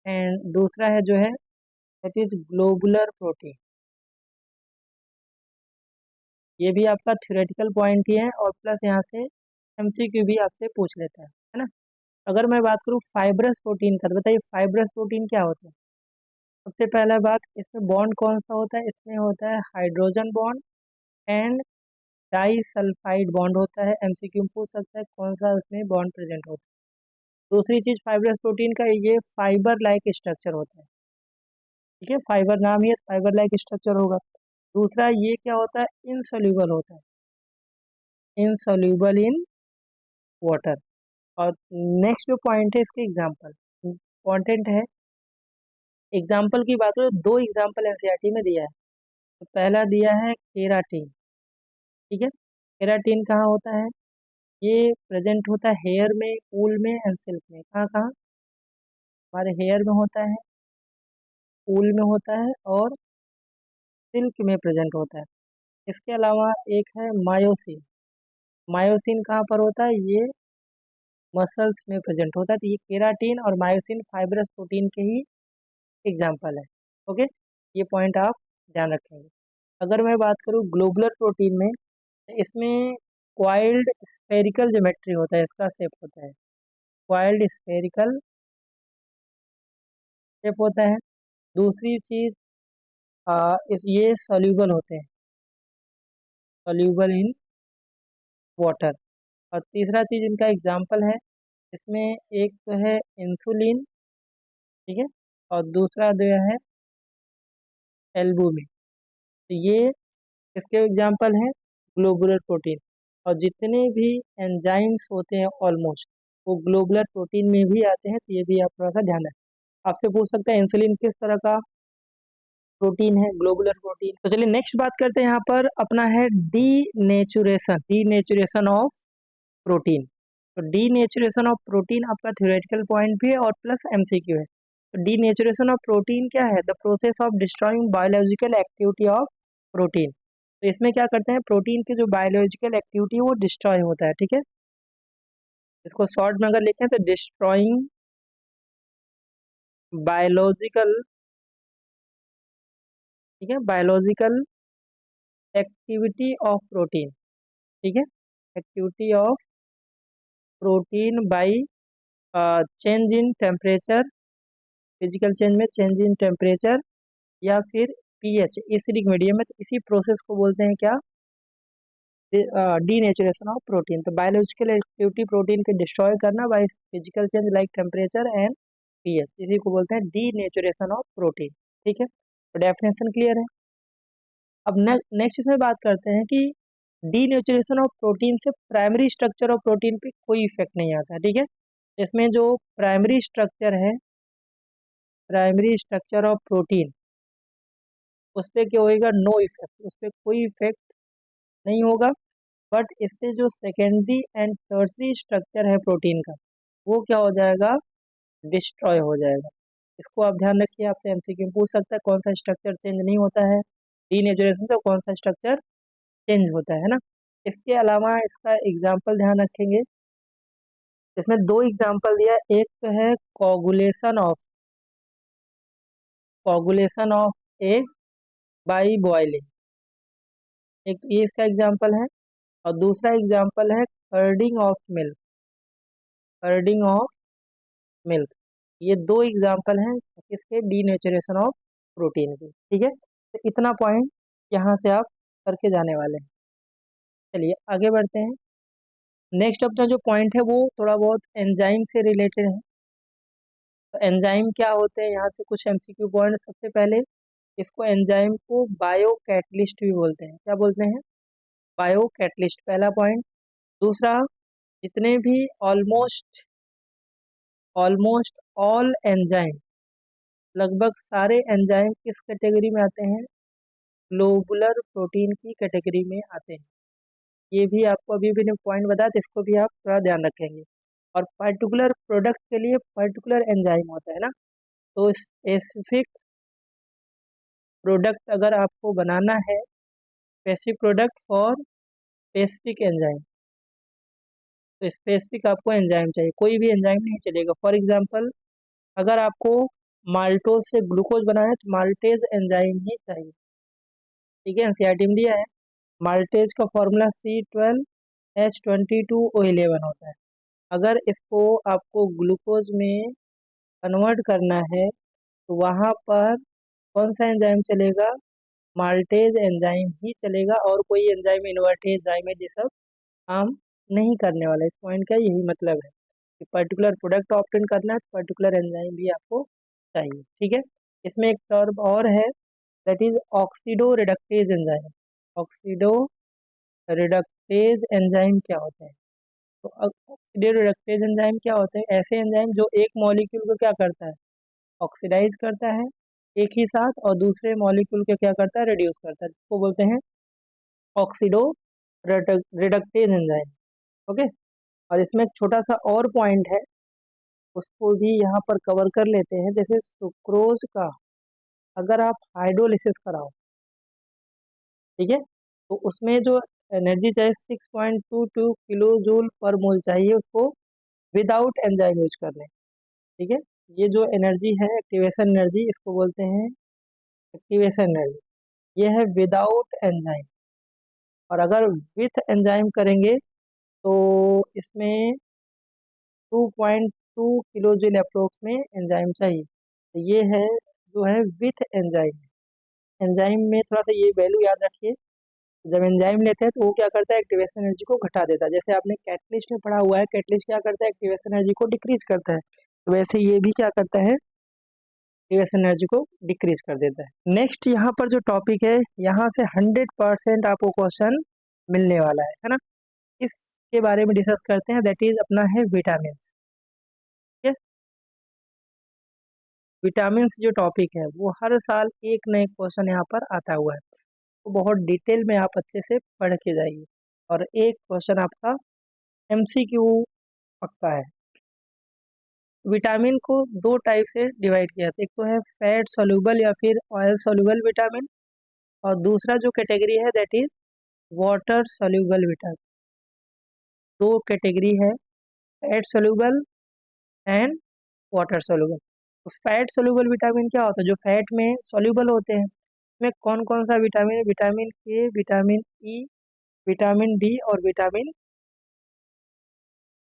Speaker 1: एंड दूसरा है जो है दैट इज ग्लोबुलर प्रोटीन। ये भी आपका थ्योरेटिकल पॉइंट ही है और प्लस यहाँ से MCQ भी आपसे पूछ लेता है ना। अगर मैं बात करूँ फाइब्रस प्रोटीन का, तो बताइए फाइब्रस प्रोटीन क्या होता है। सबसे पहला बात, इसमें बॉन्ड कौन सा होता है, इसमें होता है hydrogen bond and disulphide bond होता है। MCQ में पूछ सकता है कौन सा उसमें बॉन्ड प्रेजेंट होता है। दूसरी चीज फाइब्रस प्रोटीन का, ये फाइबर लाइक स्ट्रक्चर होता है। ठीक है, फाइबर नाम ही है, फाइबर लाइक स्ट्रक्चर होगा। दूसरा ये क्या होता है, इनसोल्यूबल होता है, इनसोल्यूबल इन वाटर। और नेक्स्ट जो पॉइंट है इसके एग्जाम्पल इम्पॉर्टेंट है। एग्जाम्पल की बात करें, दो एग्जाम्पल NCERT में दिया है। तो पहला दिया है केराटिन। ठीक है, केराटिन कहाँ होता है, ये प्रेजेंट होता है हेयर में, ऊल में एंड सिल्क में। कहाँ कहाँ, हमारे हेयर में होता है, ऊल में होता है और सिल्क में प्रेजेंट होता है। इसके अलावा एक है मायोसिन। मायोसिन कहाँ पर होता है, ये मसल्स में प्रेजेंट होता है। तो ये केराटिन और मायोसिन फाइब्रस प्रोटीन के ही एग्जाम्पल है। ओके, ये पॉइंट आप ध्यान रखेंगे। अगर मैं बात करूँ ग्लोबुलर प्रोटीन में, तो इसमें क्वाइल्ड स्फेरिकल ज्योमेट्री होता है, इसका शेप होता है क्वाइल्ड स्फेरिकल शेप होता है। दूसरी चीज इस ये सॉल्यूबल होते हैं, सॉल्यूबल इन वाटर। और तीसरा चीज इनका एग्जाम्पल है, इसमें एक तो है इंसुलिन। ठीक है, और दूसरा दिया है एल्बुमिन। तो ये इसके एग्जाम्पल हैं ग्लोबुलर प्रोटीन। और जितने भी एंजाइम्स होते हैं ऑलमोस्ट वो ग्लोबुलर प्रोटीन में भी आते हैं, तो ये भी आप थोड़ा सा ध्यान रखें। आपसे पूछ सकते हैं इंसुलिन किस तरह का प्रोटीन है, ग्लोबुलर प्रोटीन। तो चलिए नेक्स्ट बात करते हैं, यहाँ पर अपना है डीनेचुरेशन ऑफ प्रोटीन। तो डीनेचुरेशन ऑफ प्रोटीन आपका थ्योरेटिकल पॉइंट भी है और प्लस एमसीक्यू है। तो डीनेचुरेशन ऑफ प्रोटीन क्या है? The process of destroying biological activity of protein. तो इसमें क्या करते हैं, प्रोटीन की जो बायोलॉजिकल एक्टिविटी है वो डिस्ट्रॉय होता है, ठीक है। इसको शॉर्ट में अगर लिखें तो डिस्ट्रॉइंग बायोलॉजिकल, ठीक है, बायोलॉजिकल एक्टिविटी ऑफ प्रोटीन, ठीक है, activity of protein by change in temperature, physical change में चेंज इन टेम्परेचर या फिर पीएच एसिडिक मीडियम में, तो इसी प्रोसेस को बोलते हैं क्या? Denaturation of protein. तो बायोलॉजिकल एक्टिविटी प्रोटीन के डिस्ट्रॉय करना by physical change like temperature and pH, इसी को बोलते हैं डीनेचुरेशन ऑफ प्रोटीन, ठीक है। तो डेफिनेशन क्लियर है। अब नेक्स्ट इसमें बात करते हैं कि डीनेचुरेशन ऑफ प्रोटीन से प्राइमरी स्ट्रक्चर ऑफ प्रोटीन पे कोई इफेक्ट नहीं आता, ठीक है। इसमें जो प्राइमरी स्ट्रक्चर है, प्राइमरी स्ट्रक्चर ऑफ प्रोटीन, उस पर क्या होएगा? नो इफेक्ट, उस पर कोई इफेक्ट नहीं होगा। बट इससे जो सेकेंडरी एंड टर्सरी स्ट्रक्चर है प्रोटीन का, वो क्या हो जाएगा? डिस्ट्रॉय हो जाएगा। इसको आप ध्यान रखिए, आपसे एमसीक्यू में पूछ सकता है कौन सा स्ट्रक्चर चेंज नहीं होता है डीनेचुरेशन से, कौन सा स्ट्रक्चर चेंज होता है ना। इसके अलावा इसका एग्जाम्पल ध्यान रखेंगे, इसमें दो एग्जाम्पल दिया है। एक तो है coagulation of egg by boiling, एक ये इसका एग्जाम्पल है। और दूसरा एग्जाम्पल है कर्डिंग ऑफ मिल्क, कर्डिंग ऑफ मिल्क। ये दो एग्जाम्पल हैं किसके? डीनेचुरेशन ऑफ प्रोटीन के, ठीक है। तो इतना पॉइंट यहाँ से आप करके जाने वाले हैं। चलिए आगे बढ़ते हैं। नेक्स्ट अपना जो पॉइंट है वो थोड़ा बहुत एंजाइम से रिलेटेड है। तो एंजाइम क्या होते हैं, यहाँ से कुछ एमसीक्यू पॉइंट। सबसे पहले इसको एंजाइम को बायो कैटलिस्ट भी बोलते हैं। क्या बोलते हैं? बायो कैटलिस्ट, पहला पॉइंट। दूसरा, जितने भी ऑलमोस्ट ऑलमोस्ट ऑल एंजाइम, लगभग सारे एंजाइम किस कैटेगरी में आते हैं? ग्लोबुलर प्रोटीन की कैटेगरी में आते हैं। ये भी आपको अभी भी पॉइंट बताया, तो इसको भी आप थोड़ा ध्यान रखेंगे। और पर्टिकुलर प्रोडक्ट के लिए पर्टिकुलर एंजाइम होता है ना, तो स्पेसिफिक प्रोडक्ट अगर आपको बनाना है, specific product for specific enzyme, तो स्पेसिफिक आपको एंजाइम चाहिए, कोई भी एंजाइम नहीं चलेगा। फॉर एग्जांपल, अगर आपको माल्टोज से ग्लूकोज बनाना है तो माल्टेज एंजाइम ही चाहिए, ठीक है। एनसीईआरटी में दिया है माल्टेज का फॉर्मूला C12H22O11 होता है। अगर इसको आपको ग्लूकोज में कन्वर्ट करना है तो वहाँ पर कौन सा एंजाइम चलेगा? माल्टेज एंजाइम ही चलेगा, और कोई एंजाइम इन्वर्टेज जाइमेज ये सब काम नहीं करने वाला। इस पॉइंट का यही मतलब है कि पर्टिकुलर प्रोडक्ट ऑप्टेन करना है तो पर्टिकुलर एंजाइम भी आपको चाहिए, ठीक है। इसमें एक टर्म और है, that is oxido reductase enzyme. Oxido reductase enzyme क्या होते हैं? तो ऑक्सीडो रिडक्टेज एंजाइम क्या होते हैं? ऐसे एंजाइम जो एक मॉलिक्यूल को क्या करता है? ऑक्सीडाइज करता है एक ही साथ, और दूसरे मॉलिक्यूल को क्या करता है? रिड्यूस करता है। इसको बोलते हैं ऑक्सीडो रिडक्टेज एंजाइम, ओके। और इसमें एक छोटा सा और पॉइंट है, उसको भी यहाँ पर कवर कर लेते हैं। जैसे सुक्रोज का अगर आप हाइड्रोलिसिस कराओ, ठीक है, तो उसमें जो एनर्जी चाहिए 6.22 किलो जूल पर मोल चाहिए उसको विदाउट एंजाइम यूज करने, ठीक है। ये जो एनर्जी है एक्टिवेशन एनर्जी, इसको बोलते हैं एक्टिवेशन एनर्जी। ये है विदाउट एंजाइम। और अगर विथ एंजाइम करेंगे तो इसमें 2.2 किलो जूल अप्रोक्स में एंजाइम चाहिए। तो ये है जो है विथ एंजाइम। एंजाइम में थोड़ा सा ये वैल्यू याद रखिए, जब एंजाइम लेते हैं तो वो क्या करता है? एक्टिवेशन एनर्जी को घटा देता है। जैसे आपने कैटलिस्ट में पढ़ा हुआ है, कैटलिस्ट क्या करता है? एक्टिवेशन एनर्जी को डिक्रीज करता है। तो वैसे ये भी क्या करता है? एक्टिवेशन एनर्जी को डिक्रीज कर देता है। नेक्स्ट यहाँ पर जो टॉपिक है, यहाँ से 100% आपको क्वेश्चन मिलने वाला है ना। इसके बारे में डिस्कस करते हैं, दैट इज अपना है विटामिन। ठीक है, विटामिन जो टॉपिक है वो हर साल एक नए क्वेश्चन यहाँ पर आता हुआ है, तो बहुत डिटेल में आप अच्छे से पढ़ के जाइए और एक क्वेश्चन आपका एमसीक्यू पक्का है। विटामिन को दो टाइप से डिवाइड किया था, एक तो है फैट सोल्यूबल या फिर ऑयल सोल्यूबल विटामिन, और दूसरा जो कैटेगरी है that is water soluble vitamin. दो कैटेगरी है, fat soluble and water soluble. तो फैट सोल्यूबल विटामिन क्या होता है, जो फैट में सोल्यूबल होते हैं। इसमें कौन कौन सा विटामिन है, vitamin A, vitamin E, vitamin D और विटामिन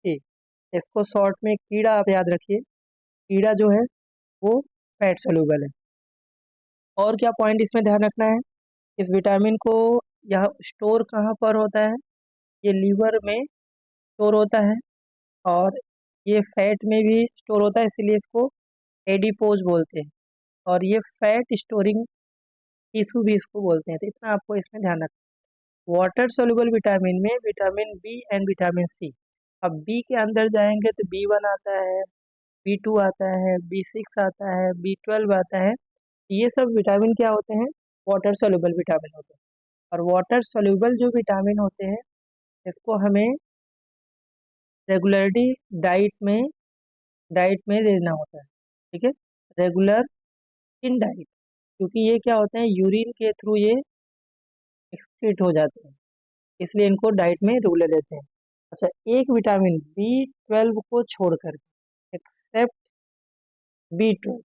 Speaker 1: ए। इसको शॉर्ट में कीड़ा आप याद रखिए, कीड़ा जो है वो फैट सोल्यूबल है। और क्या पॉइंट इसमें ध्यान रखना है, इस विटामिन को यह स्टोर कहाँ पर होता है, ये लीवर में स्टोर होता है, और ये फैट में भी स्टोर होता है, इसीलिए इसको एडिपोज बोलते हैं, और ये फैट स्टोरिंग टिश्यू भी इसको बोलते हैं। तो इतना आपको इसमें ध्यान रखना है। वाटर सोल्यूबल विटामिन में vitamin B and vitamin C. अब बी के अंदर जाएंगे तो B1 आता है, B2 आता है, B6 आता है, B12 आता है। ये सब विटामिन क्या होते हैं, वाटर सोल्यूबल विटामिन होते हैं। और वाटर सोल्यूबल जो विटामिन होते हैं, इसको हमें रेगुलरली डाइट में लेना होता है। ठीक है, रेगुलर इन डाइट, क्योंकि ये क्या होते हैं, यूरिन के थ्रू ये एक्सक्रीट हो जाते हैं, इसलिए इनको डाइट में रेगुलर लेते हैं। अच्छा, एक विटामिन B12 को छोड़कर, एक्सेप्ट B12,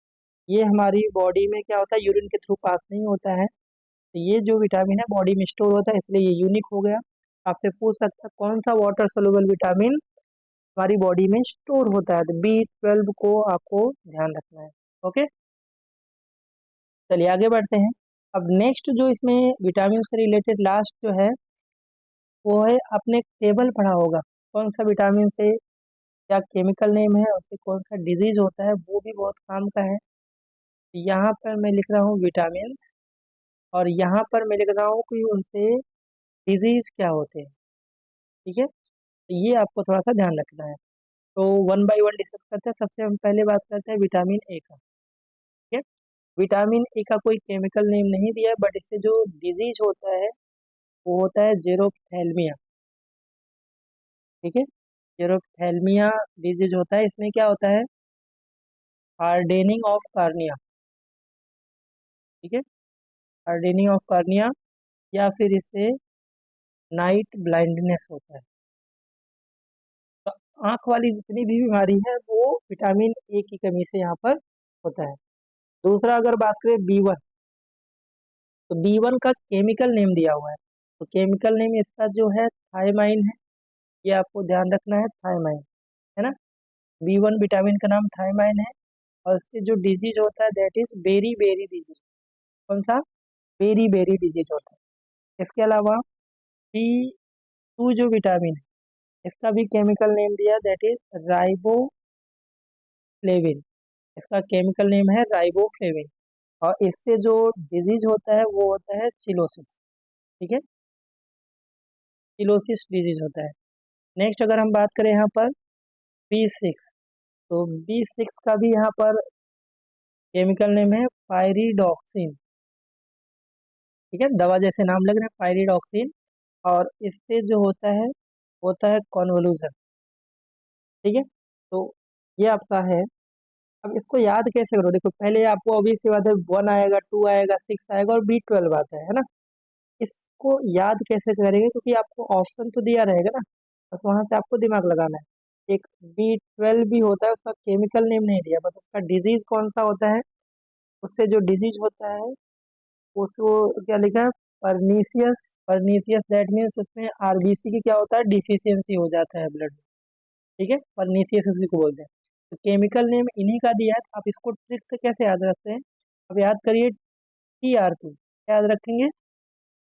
Speaker 1: ये हमारी बॉडी में क्या होता है, यूरिन के थ्रू पास नहीं होता है। तो ये जो विटामिन है बॉडी में स्टोर होता है, इसलिए ये यूनिक हो गया। आपसे पूछ सकता है कौन सा वाटर सोल्यूबल विटामिन हमारी बॉडी में स्टोर होता है, तो B12 को आपको ध्यान रखना है। ओके, चलिए आगे बढ़ते हैं। अब नेक्स्ट जो इसमें विटामिन से रिलेटेड लास्ट जो है वो है, आपने टेबल पढ़ा होगा, कौन सा विटामिन से क्या केमिकल नेम है, उससे कौन सा डिजीज होता है, वो भी बहुत काम का है। यहाँ पर मैं लिख रहा हूँ विटामिन, और यहाँ पर मैं लिख रहा हूँ कि उनसे डिजीज क्या होते हैं। ठीक है, तो ये आपको थोड़ा सा ध्यान रखना है। तो वन बाय वन डिस्कस करते हैं। सबसे हम पहले बात करते हैं विटामिन ए का। ठीक है, विटामिन ए का कोई केमिकल नेम नहीं दिया है, बट इससे जो डिजीज होता है वो होता है जेरोप्थेल्मिया। ठीक है, जेरोप्थेल्मिया डिजीज होता है, इसमें क्या होता है, हार्डेनिंग ऑफ कार्निया। ठीक है, हार्डेनिंग ऑफ कार्निया, या फिर इससे नाइट ब्लाइंडनेस होता है। तो आंख वाली जितनी भी बीमारी है वो विटामिन ए की कमी से यहाँ पर होता है। दूसरा अगर बात करें B1, तो B1 का केमिकल नेम दिया हुआ है, तो केमिकल नेम इसका जो है थायमाइन है, ये आपको ध्यान रखना है, थायमाइन है ना। B1 विटामिन का नाम थायमाइन है, और इससे जो डिजीज होता है that is beriberi disease. कौन सा, बेरी बेरी डिजीज होता है। इसके अलावा B2 जो विटामिन है, इसका भी केमिकल नेम दिया दैट इज राइबोफ्लेविन। इसका केमिकल नेम है राइबोफ्लेविन, और इससे जो डिजीज होता है वो होता है चिलोसिस। ठीक है, चिलोसिस डिजीज होता है। नेक्स्ट अगर हम बात करें यहाँ पर B6, तो B6 का भी यहाँ पर केमिकल नेम है पायरिडॉक्सिन। ठीक है, दवा जैसे नाम लग रहे हैं, पायरिडॉक्सिन, और इससे जो होता है कॉन्वोल्यूशन। ठीक है, तो ये आपका है। अब इसको याद कैसे करो, देखो पहले आपको ऑब्वियस सी बात है, 1 आएगा, 2 आएगा, 6 आएगा और B12 आता है ना। इसको याद कैसे करेंगे, क्योंकि आपको ऑप्शन तो दिया रहेगा ना, बस वहां से आपको दिमाग लगाना है। एक B12 भी होता है, उसका केमिकल नेम नहीं दिया, बस उसका डिजीज कौन सा होता है, उससे जो डिजीज होता है उसको क्या लिखा है, परनीसियस। परनीसियस दैट मीन्स उसमें आरबीसी की क्या होता है, डिफिशियंसी हो जाता है ब्लड में। ठीक है, परनीसियस उसी को बोलते हैं। तो केमिकल नेम इन्हीं का दिया है, तो आप इसको ट्रिक से कैसे याद रखते हैं, अब याद करिए, TRP। क्या याद रखेंगे,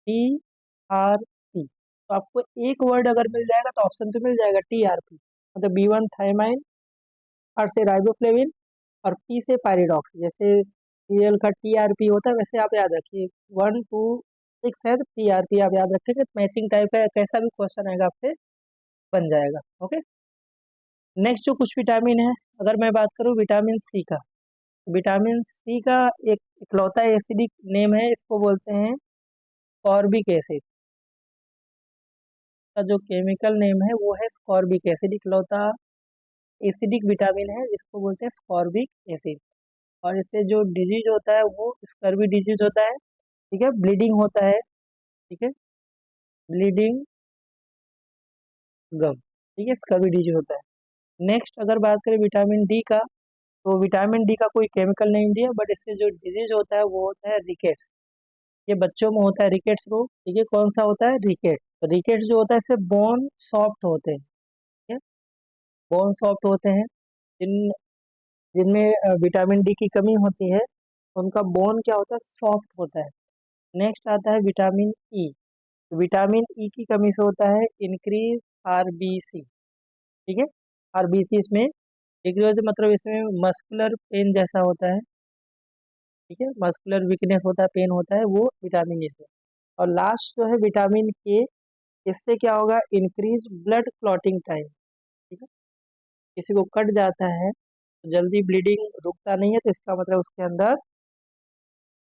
Speaker 1: TRP। तो आपको एक वर्ड अगर मिल जाएगा तो ऑप्शन तो मिल जाएगा TRP, मतलब B1 थायमाइन, और से राइबोफ्लेविन, और पी से पायरिडॉक्स, जैसे सीरियल का TRP होता है वैसे आप याद रखिए, 1 2 6 है तो TRP आप याद रखेंगे तो मैचिंग टाइप का कैसा भी क्वेश्चन आएगा आपसे बन जाएगा। ओके, नेक्स्ट जो कुछ विटामिन है, अगर मैं बात करूँ विटामिन सी का, विटामिन सी का एक इकलौता एसिडिक नेम है, इसको बोलते हैं स्कॉर्बिक एसिड। का जो केमिकल नेम है वो है स्कॉर्बिक एसिड, इकलौता एसिडिक विटामिन है इसको बोलते हैं स्कॉर्बिक एसिड। और इससे जो डिजीज होता है वो स्कर्वी डिजीज होता है, ठीक है, ब्लीडिंग होता है, ठीक है, ब्लीडिंग गम, ठीक है, स्कर्वी डिजीज होता है। नेक्स्ट अगर बात करें विटामिन डी का, तो विटामिन डी का कोई केमिकल नहीं दिया, बट इससे जो डिजीज होता है वो होता है रिकेट्स। ये बच्चों में होता है रिकेट्स रोग, ठीक है, कौन सा होता है, रिकेट। तो रिकेट्स जो होता है इससे बोन सॉफ्ट होते हैं, ठीक है, बोन सॉफ्ट होते हैं, जिन जिनमें विटामिन डी की कमी होती है उनका बोन क्या होता है, सॉफ्ट होता है। नेक्स्ट आता है विटामिन ई। विटामिन ई की कमी से होता है इंक्रीज आरबीसी, ठीक है, आरबीसी इसमें डिग्री होती है, मतलब इसमें मस्कुलर पेन जैसा होता है, ठीक है, मस्कुलर वीकनेस होता है, पेन होता है, वो विटामिन ई से। और लास्ट जो है विटामिन के, इससे क्या होगा, इंक्रीज ब्लड क्लॉटिंग टाइम, ठीक है, किसी को कट जाता है तो जल्दी ब्लीडिंग रुकता नहीं है, तो इसका मतलब उसके अंदर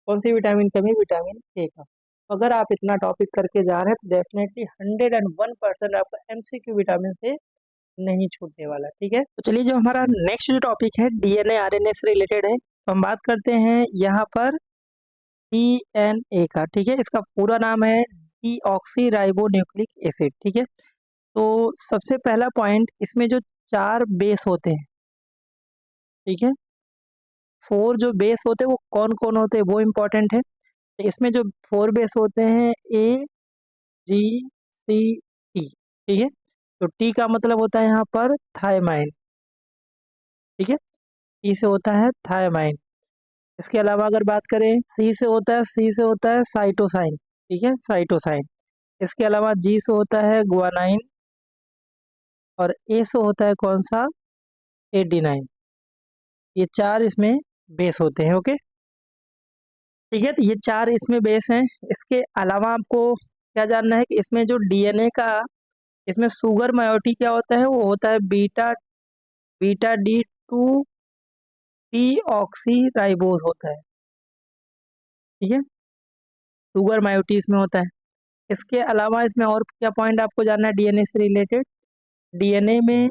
Speaker 1: कौन सी विटामिन कमी, विटामिन के का। तो अगर आप इतना टॉपिक करके जा रहे हैं तो डेफिनेटली 101% आपका MCQ विटामिन से नहीं छूटने वाला, ठीक है। तो चलिए जो हमारा नेक्स्ट जो टॉपिक है DNA RNA से रिलेटेड है, तो हम बात करते हैं यहाँ पर DNA का, ठीक है, इसका पूरा नाम है डीऑक्सी राइबो न्यूक्लिक एसिड, ठीक है। तो सबसे पहला पॉइंट, इसमें जो 4 बेस होते हैं, ठीक है, 4 जो बेस होते हैं वो कौन कौन होते हैं वो इम्पोर्टेंट है। तो इसमें जो 4 बेस होते हैं AGCT, ठीक है, तो टी का मतलब होता है यहाँ पर थायमाइन, ठीक है, टी से होता है थायमाइन। इसके अलावा अगर बात करें सी से होता है साइटोसाइन, ठीक है, साइटोसाइन। इसके अलावा जी से होता है ग्वानाइन, और ए से होता है कौन सा, एडिनाइन। ये 4 इसमें बेस होते हैं। ओके, ठीक है, तो ये 4 इसमें बेस हैं। इसके अलावा आपको क्या जानना है कि इसमें जो DNA का, इसमें शुगर मायोटी क्या होता है, वो होता है beta beta D2 T oxy ribose होता है, ठीक है, शुगर मायोटी इसमें होता है। इसके अलावा इसमें और क्या पॉइंट आपको जानना है DNA से रिलेटेड, DNA में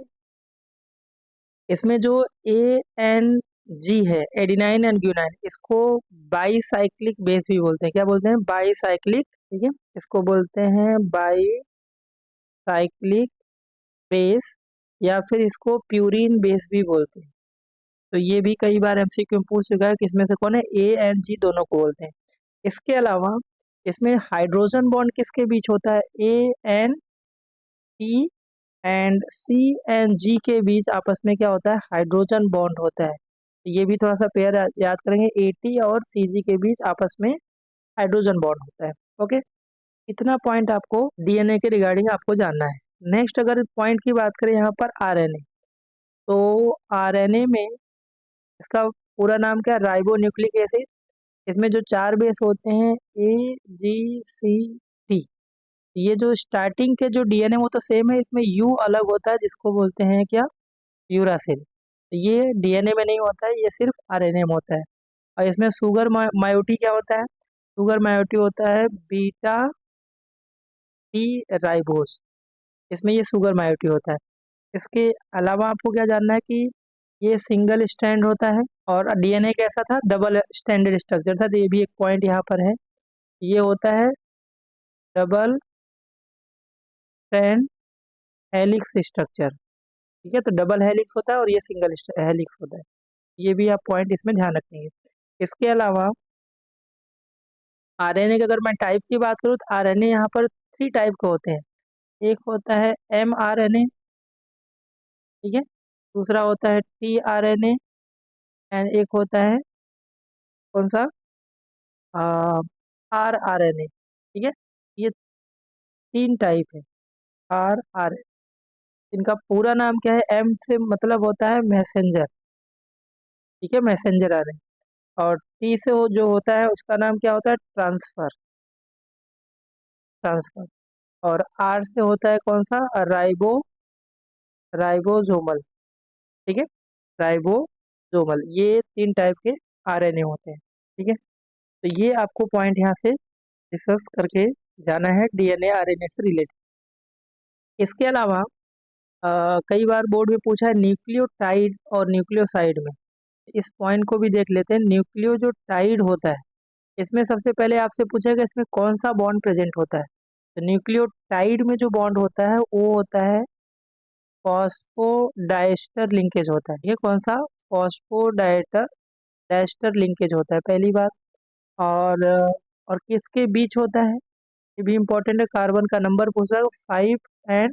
Speaker 1: इसमें जो ANG है, एडिनाइन एंड ग्यूनाइन, इसको बाईसाइक्लिक बेस भी बोलते हैं। क्या बोलते हैं, बाईसाइक्लिक, ठीक है, इसको बोलते हैं बाईसाइक्लिक बेस, या फिर इसको प्यूरिन बेस भी बोलते हैं। तो ये भी कई बार MCQ में पूछ चुका है कि इसमें से कौन है, ANG दोनों को बोलते हैं। इसके अलावा इसमें हाइड्रोजन बॉन्ड किसके बीच होता है, ANP एंड CNG के बीच आपस में क्या होता है, हाइड्रोजन बॉन्ड होता है। ये भी थोड़ा सा पेयर याद करेंगे, AT और CG के बीच आपस में हाइड्रोजन बॉन्ड होता है। ओके, इतना पॉइंट आपको DNA के रिगार्डिंग आपको जानना है। नेक्स्ट अगर पॉइंट की बात करें यहाँ पर RNA, तो RNA में इसका पूरा नाम क्या है, राइबो न्यूक्लिक एसिड। इसमें जो 4 बेस होते हैं AGCT, ये जो स्टार्टिंग के जो DNA वो तो सेम है, इसमें U अलग होता है जिसको बोलते हैं क्या, यूरासिल। ये DNA में नहीं होता है, ये सिर्फ RNA में होता है। और इसमें शुगर मायोटी क्या होता है, शुगर मायोटी होता है बीटा टी राइबोस, इसमें ये शुगर मायोटी होता है। इसके अलावा आपको क्या जानना है कि ये सिंगल स्टैंड होता है, और DNA कैसा था, डबल स्टैंडर्ड स्ट्रक्चर था, तो ये भी एक पॉइंट यहाँ पर है। ये होता है डबल स्टैंड हेलिक्स स्ट्रक्चर, ठीक है, तो डबल हेलिक्स होता है और ये सिंगल हेलिक्स होता है। ये भी आप पॉइंट इसमें ध्यान रखेंगे। इसके अलावा RNA की अगर मैं टाइप की बात करूँ तो RNA यहाँ पर 3 टाइप के होते हैं। एक होता है mRNA, ठीक है, दूसरा होता है tRNA, एंड एक होता है कौन सा, rRNA, ठीक है, ये 3 टाइप है rRNA। इनका पूरा नाम क्या है, M से मतलब होता है मैसेंजर, ठीक है, मैसेंजर आरएनए। और टी से वो जो होता है उसका नाम क्या होता है, ट्रांसफर, ट्रांसफर। और आर से होता है कौन सा, राइबोसोमल, ठीक है, राइबोसोमल। ये 3 टाइप के आरएनए होते हैं, ठीक है। तो ये आपको पॉइंट यहाँ से डिस्कस करके जाना है डीएनए आरएनए से रिलेटेड। इसके अलावा कई बार बोर्ड में पूछा है न्यूक्लियोटाइड और न्यूक्लियोसाइड में, इस पॉइंट को भी देख लेते हैं। न्यूक्लियो जो टाइड होता है, इसमें सबसे पहले आपसे पूछेगा इसमें कौन सा बॉन्ड प्रेजेंट होता है। तो न्यूक्लियोटाइड में जो बॉन्ड होता है वो होता है फॉस्फोडाइस्टर लिंकेज होता है, ये कौन सा, फॉस्फोडाइस्टर डाइस्टर लिंकेज होता है, पहली बात। और किसके बीच होता है, ये भी इंपॉर्टेंट है, कार्बन का नंबर पूछा है, 5 और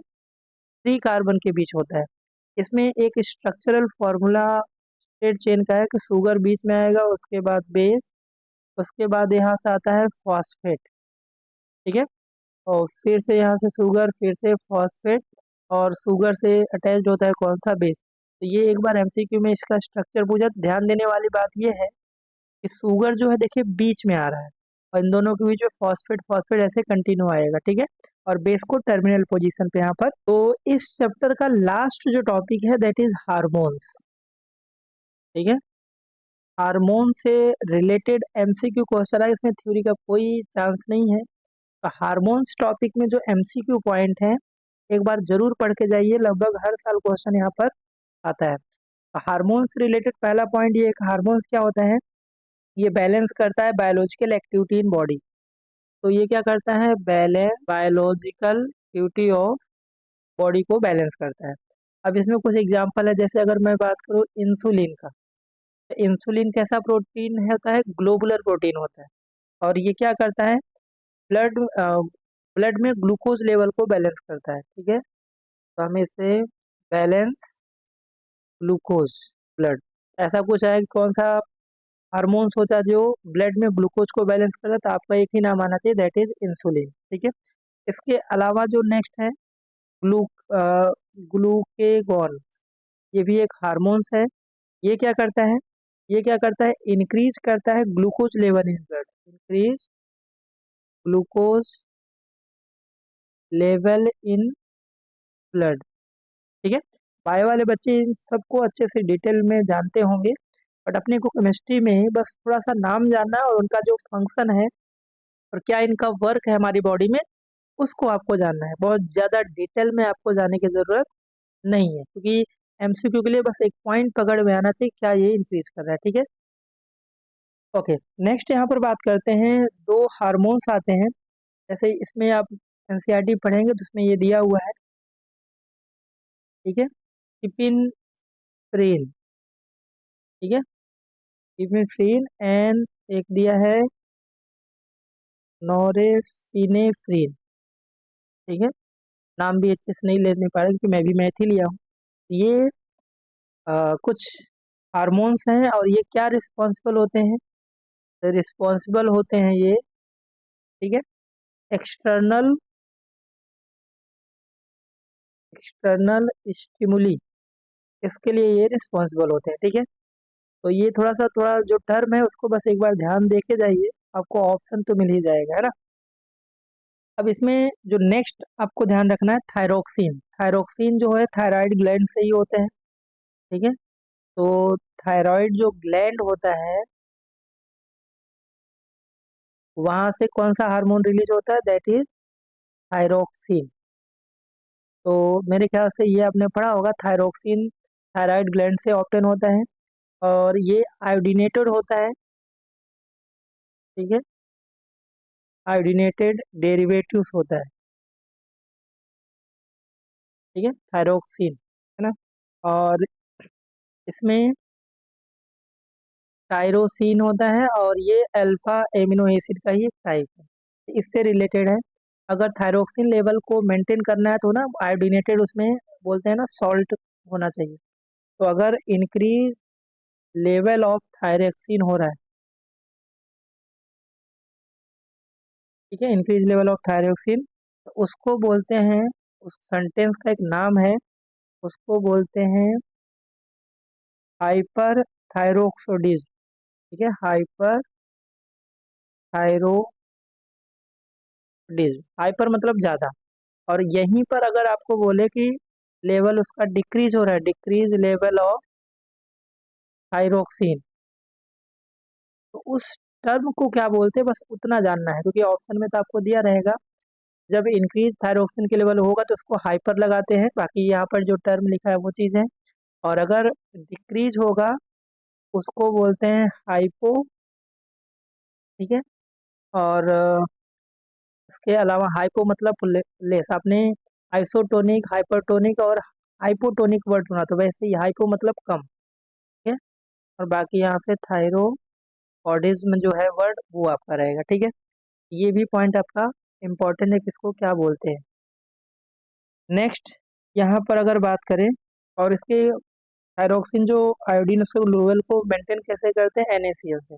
Speaker 1: 3 कार्बन के बीच होता है। इसमें एक स्ट्रक्चरल फॉर्मूला स्ट्रेट चेन का है कि शुगर बीच में आएगा, उसके बाद बेस, उसके बाद यहाँ से आता है फॉस्फेट, ठीक है, और फिर से यहाँ से शुगर, फिर से फॉस्फेट, और शुगर से अटैच्ड होता है कौन सा, बेस। तो ये एक बार एमसीक्यू में इसका स्ट्रक्चर पूछा। ध्यान देने वाली बात ये है कि शुगर जो है देखिए बीच में आ रहा है, और इन दोनों के बीच में फॉस्फेट फॉस्फेट ऐसे कंटिन्यू आएगा, ठीक है, और बेस को टर्मिनल पोजीशन पे यहाँ पर। तो इस चैप्टर का लास्ट जो टॉपिक है दैट इज हार्मोन्स, ठीक है। हार्मोन से रिलेटेड एमसीक्यू क्वेश्चन है, इसमें थ्योरी का कोई चांस नहीं है। तो हार्मोन्स टॉपिक में जो एमसीक्यू पॉइंट है एक बार जरूर पढ़ के जाइए, लगभग हर साल क्वेश्चन यहाँ पर आता है। तो हार्मोन से रिलेटेड पहला पॉइंट ये, एक हार्मोन्स क्या होता है, ये बैलेंस करता है बायोलॉजिकल एक्टिविटी इन बॉडी। तो ये क्या करता है, balance biological activity of body को बैलेंस करता है। अब इसमें कुछ एग्जांपल है, जैसे अगर मैं बात करूँ इंसुलिन का, तो इंसुलिन कैसा प्रोटीन होता है, ग्लोबुलर प्रोटीन होता है, और ये क्या करता है, ब्लड ब्लड में ग्लूकोज लेवल को बैलेंस करता है, ठीक है। तो हमें इसे बैलेंस ग्लूकोज ब्लड, ऐसा कुछ है, कौन सा हार्मोन सोचा जो ब्लड में ग्लूकोज को बैलेंस करता है, तो आपका एक ही नाम आना चाहिए, दैट इज इंसुलिन, ठीक है। इसके अलावा जो नेक्स्ट है ग्लू ग्लूकेगॉन, ये भी एक हार्मोन्स है। ये क्या करता है, ये क्या करता है, इंक्रीज करता है glucose level in blood, increase glucose level in blood, ठीक है। बायो वाले बच्चे इन सबको अच्छे से डिटेल में जानते होंगे, बट अपने को केमिस्ट्री में बस थोड़ा सा नाम जानना है और उनका जो फंक्शन है और क्या इनका वर्क है हमारी बॉडी में, उसको आपको जानना है। बहुत ज़्यादा डिटेल में आपको जाने की ज़रूरत नहीं है, क्योंकि एमसीक्यू के लिए बस एक पॉइंट पकड़ में आना चाहिए, क्या ये इंक्रीज कर रहा है, ठीक है। ओके, नेक्स्ट यहाँ पर बात करते हैं, 2 हार्मोन्स आते हैं, जैसे इसमें आप एनसीईआरटी पढ़ेंगे तो उसमें ये दिया हुआ है, ठीक है, इपिनेफ्रिन, ठीक है, इपिनेफ्रिन, एंड एक दिया है नॉरेपिनेफ्रिन, ठीक है। नाम भी अच्छे से नहीं लेने पा रहे क्योंकि मैं भी मैथ ही लिया हूँ। ये कुछ हार्मोन्स हैं, और ये क्या रिस्पॉन्सिबल होते हैं, रिस्पॉन्सिबल होते हैं ये, ठीक है, एक्सटर्नल एक्सटर्नल स्टिमुली, इसके लिए ये रिस्पॉन्सिबल होते हैं, ठीक है। तो ये थोड़ा जो टर्म है उसको बस एक बार ध्यान दे के जाइए, आपको ऑप्शन तो मिल ही जाएगा, है ना। अब इसमें जो नेक्स्ट आपको ध्यान रखना है, थायरोक्सिन, थायरोक्सिन जो है थायराइड ग्लैंड से ही होते हैं, ठीक है। तो थायराइड जो ग्लैंड होता है वहां से कौन सा हार्मोन रिलीज होता है, दैट इज थायरोक्सिन। तो मेरे ख्याल से ये आपने पढ़ा होगा, थायरोक्सिन थायराइड ग्लैंड से ऑब्टेन होता है, और ये आयोडीनेटेड होता है, ठीक है, आयोडीनेटेड डेरिवेटिव्स होता है, ठीक है, थायरोक्सिन, है ना। और इसमें टायरोसिन होता है, और ये अल्फा एमिनो एसिड का ही एक टाइप है, इससे रिलेटेड है। अगर थायरोक्सिन लेवल को मेंटेन करना है तो ना आयोडीनेटेड, उसमें बोलते हैं ना सॉल्ट होना चाहिए। तो अगर इंक्रीज लेवल ऑफ थायरोक्सिन हो रहा है, ठीक है, इंक्रीज लेवल ऑफ थायरोक्सिन, तो उसको बोलते हैं, उस सेंटेंस का एक नाम है, उसको बोलते हैं हाइपर थायरोक्सिडोज, ठीक है, हाइपर थायरोडिज्म, हाइपर मतलब ज़्यादा। और यहीं पर अगर आपको बोले कि लेवल उसका डिक्रीज हो रहा है, डिक्रीज लेवल ऑफ थायरोक्सिन, तो उस टर्म को क्या बोलते हैं, बस उतना जानना है, क्योंकि ऑप्शन में तो आपको दिया रहेगा जब इंक्रीज थायरोक्सिन के लेवल होगा तो उसको हाइपर लगाते हैं, बाकी यहाँ पर जो टर्म लिखा है वो चीज़ है। और अगर डिक्रीज होगा उसको बोलते हैं हाइपो, ठीक है। और इसके अलावा हाइपो मतलब लेस, आपने आइसोटोनिक, हाइपरटोनिक और हाइपोटोनिक वर्ड सुना, तो वैसे ही हाइपो मतलब कम, ठीक है। और बाकी यहाँ पे थायरोइडिज्म जो है वर्ड वो आपका रहेगा, ठीक है। ये भी पॉइंट आपका इम्पोर्टेंट है, किसको क्या बोलते हैं। नेक्स्ट यहाँ पर अगर बात करें, और इसके थायरोक्सिन जो आयोडीन उसके लेवल को मेंटेन कैसे करते हैं, NaCl से।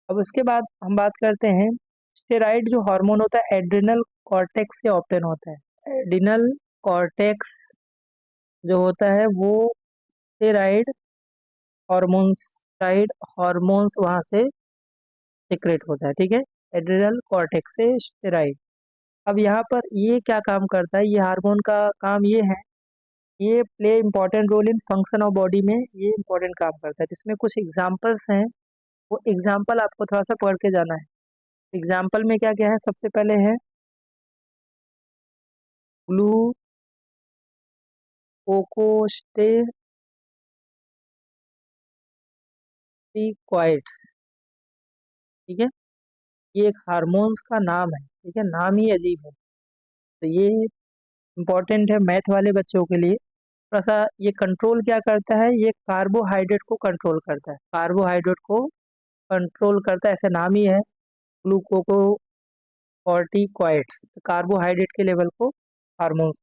Speaker 1: अब उसके बाद हम बात करते हैं स्टेरॉइड जो हार्मोन होता है एड्रिनल कॉर्टेक्स से ऑप्टेन होता है। एड्रिनल कॉर्टेक्स जो होता है वो स्टेरॉइड हार्मोन्स, स्टेरॉइड हार्मोन्स वहाँ से सीक्रेट होता है, ठीक है, एड्रिनल कॉर्टेक्स से स्टेरॉइड। अब यहाँ पर ये क्या काम करता है, ये हार्मोन का काम ये है, ये play important role in function of body में, ये इम्पोर्टेंट काम करता है। जिसमें कुछ एग्जाम्पल्स हैं, वो एग्जाम्पल आपको थोड़ा सा पढ़ के जाना है। एग्जाम्पल में क्या क्या है, सबसे पहले है ग्लूकोस्टेरॉइड्स, ठीक है, ये एक हार्मोन्स का नाम है, ठीक है, नाम ही अजीब है, तो ये इम्पोर्टेंट है मैथ वाले बच्चों के लिए। थोड़ा सा ये कंट्रोल क्या करता है, ये कार्बोहाइड्रेट को कंट्रोल करता है, कार्बोहाइड्रेट को कंट्रोल करता है, ऐसा नाम ही है ग्लूकोकोर्टिकॉइड्स, कार्बोहाइड्रेट के लेवल को हार्मोन्स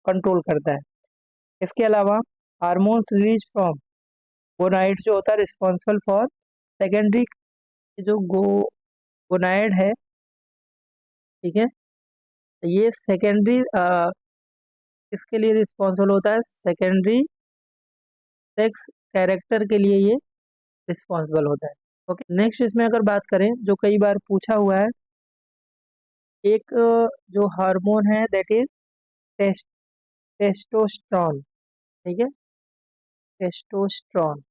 Speaker 1: कंट्रोल करता है। इसके अलावा हार्मोन्स रिलीज फ्रॉम गोनाइड जो होता है रिस्पॉन्सिबल फॉर सेकेंडरी, जो गोनाइड है, ठीक है, ये सेकेंडरी इसके लिए रिस्पॉन्सिबल होता है, सेकेंडरी सेक्स कैरेक्टर के लिए ये रिस्पॉन्सिबल होता है। ओके, नेक्स्ट इसमें अगर बात करें जो कई बार पूछा हुआ है, एक जो हार्मोन है दैट इज टेस्टोस्टेरोन, ठीक है, टेस्टोस्टेरोन,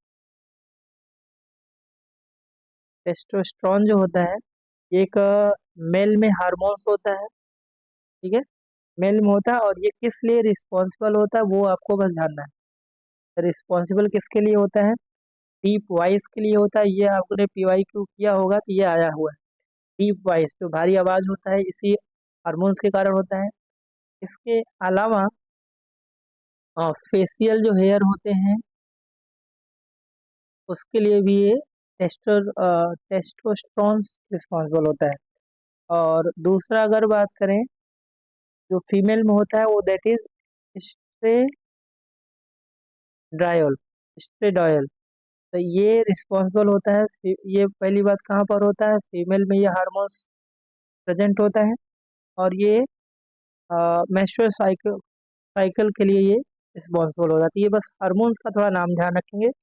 Speaker 1: टेस्टोस्टेरोन जो होता है एक मेल में हार्मोन्स होता है, ठीक है, मेल में होता है, और ये किस लिए रिस्पॉन्सिबल होता है वो आपको बस जानना है। रिस्पॉन्सिबल किसके लिए होता है, डीप वॉइस के लिए होता है, ये आपने PYQ किया होगा तो ये आया हुआ है। डीप वॉइस जो भारी आवाज होता है इसी हार्मोन्स के कारण होता है। इसके अलावा फेशियल जो हेयर होते हैं उसके लिए भी ये टेस्टोस्टेरोन रिस्पॉन्सिबल होता है। और दूसरा अगर बात करें जो फीमेल में होता है वो दैट इज स्ट्रेडायोल, स्ट्रेडायोल, तो ये रिस्पॉन्सिबल होता है। ये पहली बात कहाँ पर होता है, फीमेल में ये हार्मोन्स प्रेजेंट होता है, और ये मेंस्ट्रुअल साइकिल साइकिल के लिए ये रिस्पॉन्सिबल हो जाती है। ये बस हार्मोन्स का थोड़ा नाम ध्यान रखेंगे, है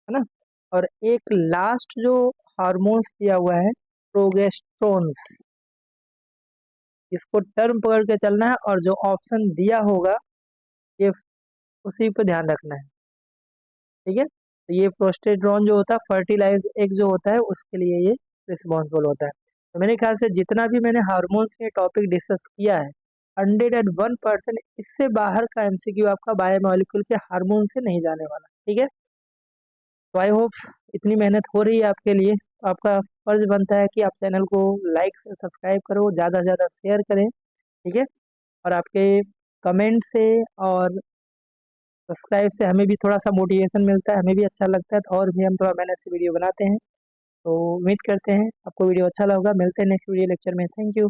Speaker 1: ना। और एक लास्ट जो हार्मोन्स दिया हुआ है प्रोगेस्ट्रोन्स, इसको टर्म पकड़ के चलना है, और जो ऑप्शन दिया होगा ये उसी पे ध्यान रखना है, ठीक है। तो ये प्रोस्टेड्रोन जो होता है फर्टिलाइज एग जो होता है उसके लिए ये रिस्पॉन्सिबल होता है। तो मेरे ख्याल से जितना भी मैंने हार्मोन्स के टॉपिक डिस्कस किया है 101% इससे बाहर का MCQ आपका बायोमोलिक्यूल के हार्मोन से नहीं जाने वाला, ठीक है। तो आई होप इतनी मेहनत हो रही है आपके लिए, तो आपका फर्ज बनता है कि आप चैनल को लाइक से सब्सक्राइब करो, ज़्यादा से ज़्यादा शेयर करें, ठीक है। और आपके कमेंट से और सब्सक्राइब से हमें भी थोड़ा सा मोटिवेशन मिलता है, हमें भी अच्छा लगता है, तो और भी हम थोड़ा मेहनत से वीडियो बनाते हैं। तो उम्मीद करते हैं आपको वीडियो अच्छा लगा, मिलते हैं नेक्स्ट वीडियो लेक्चर में, थैंक यू।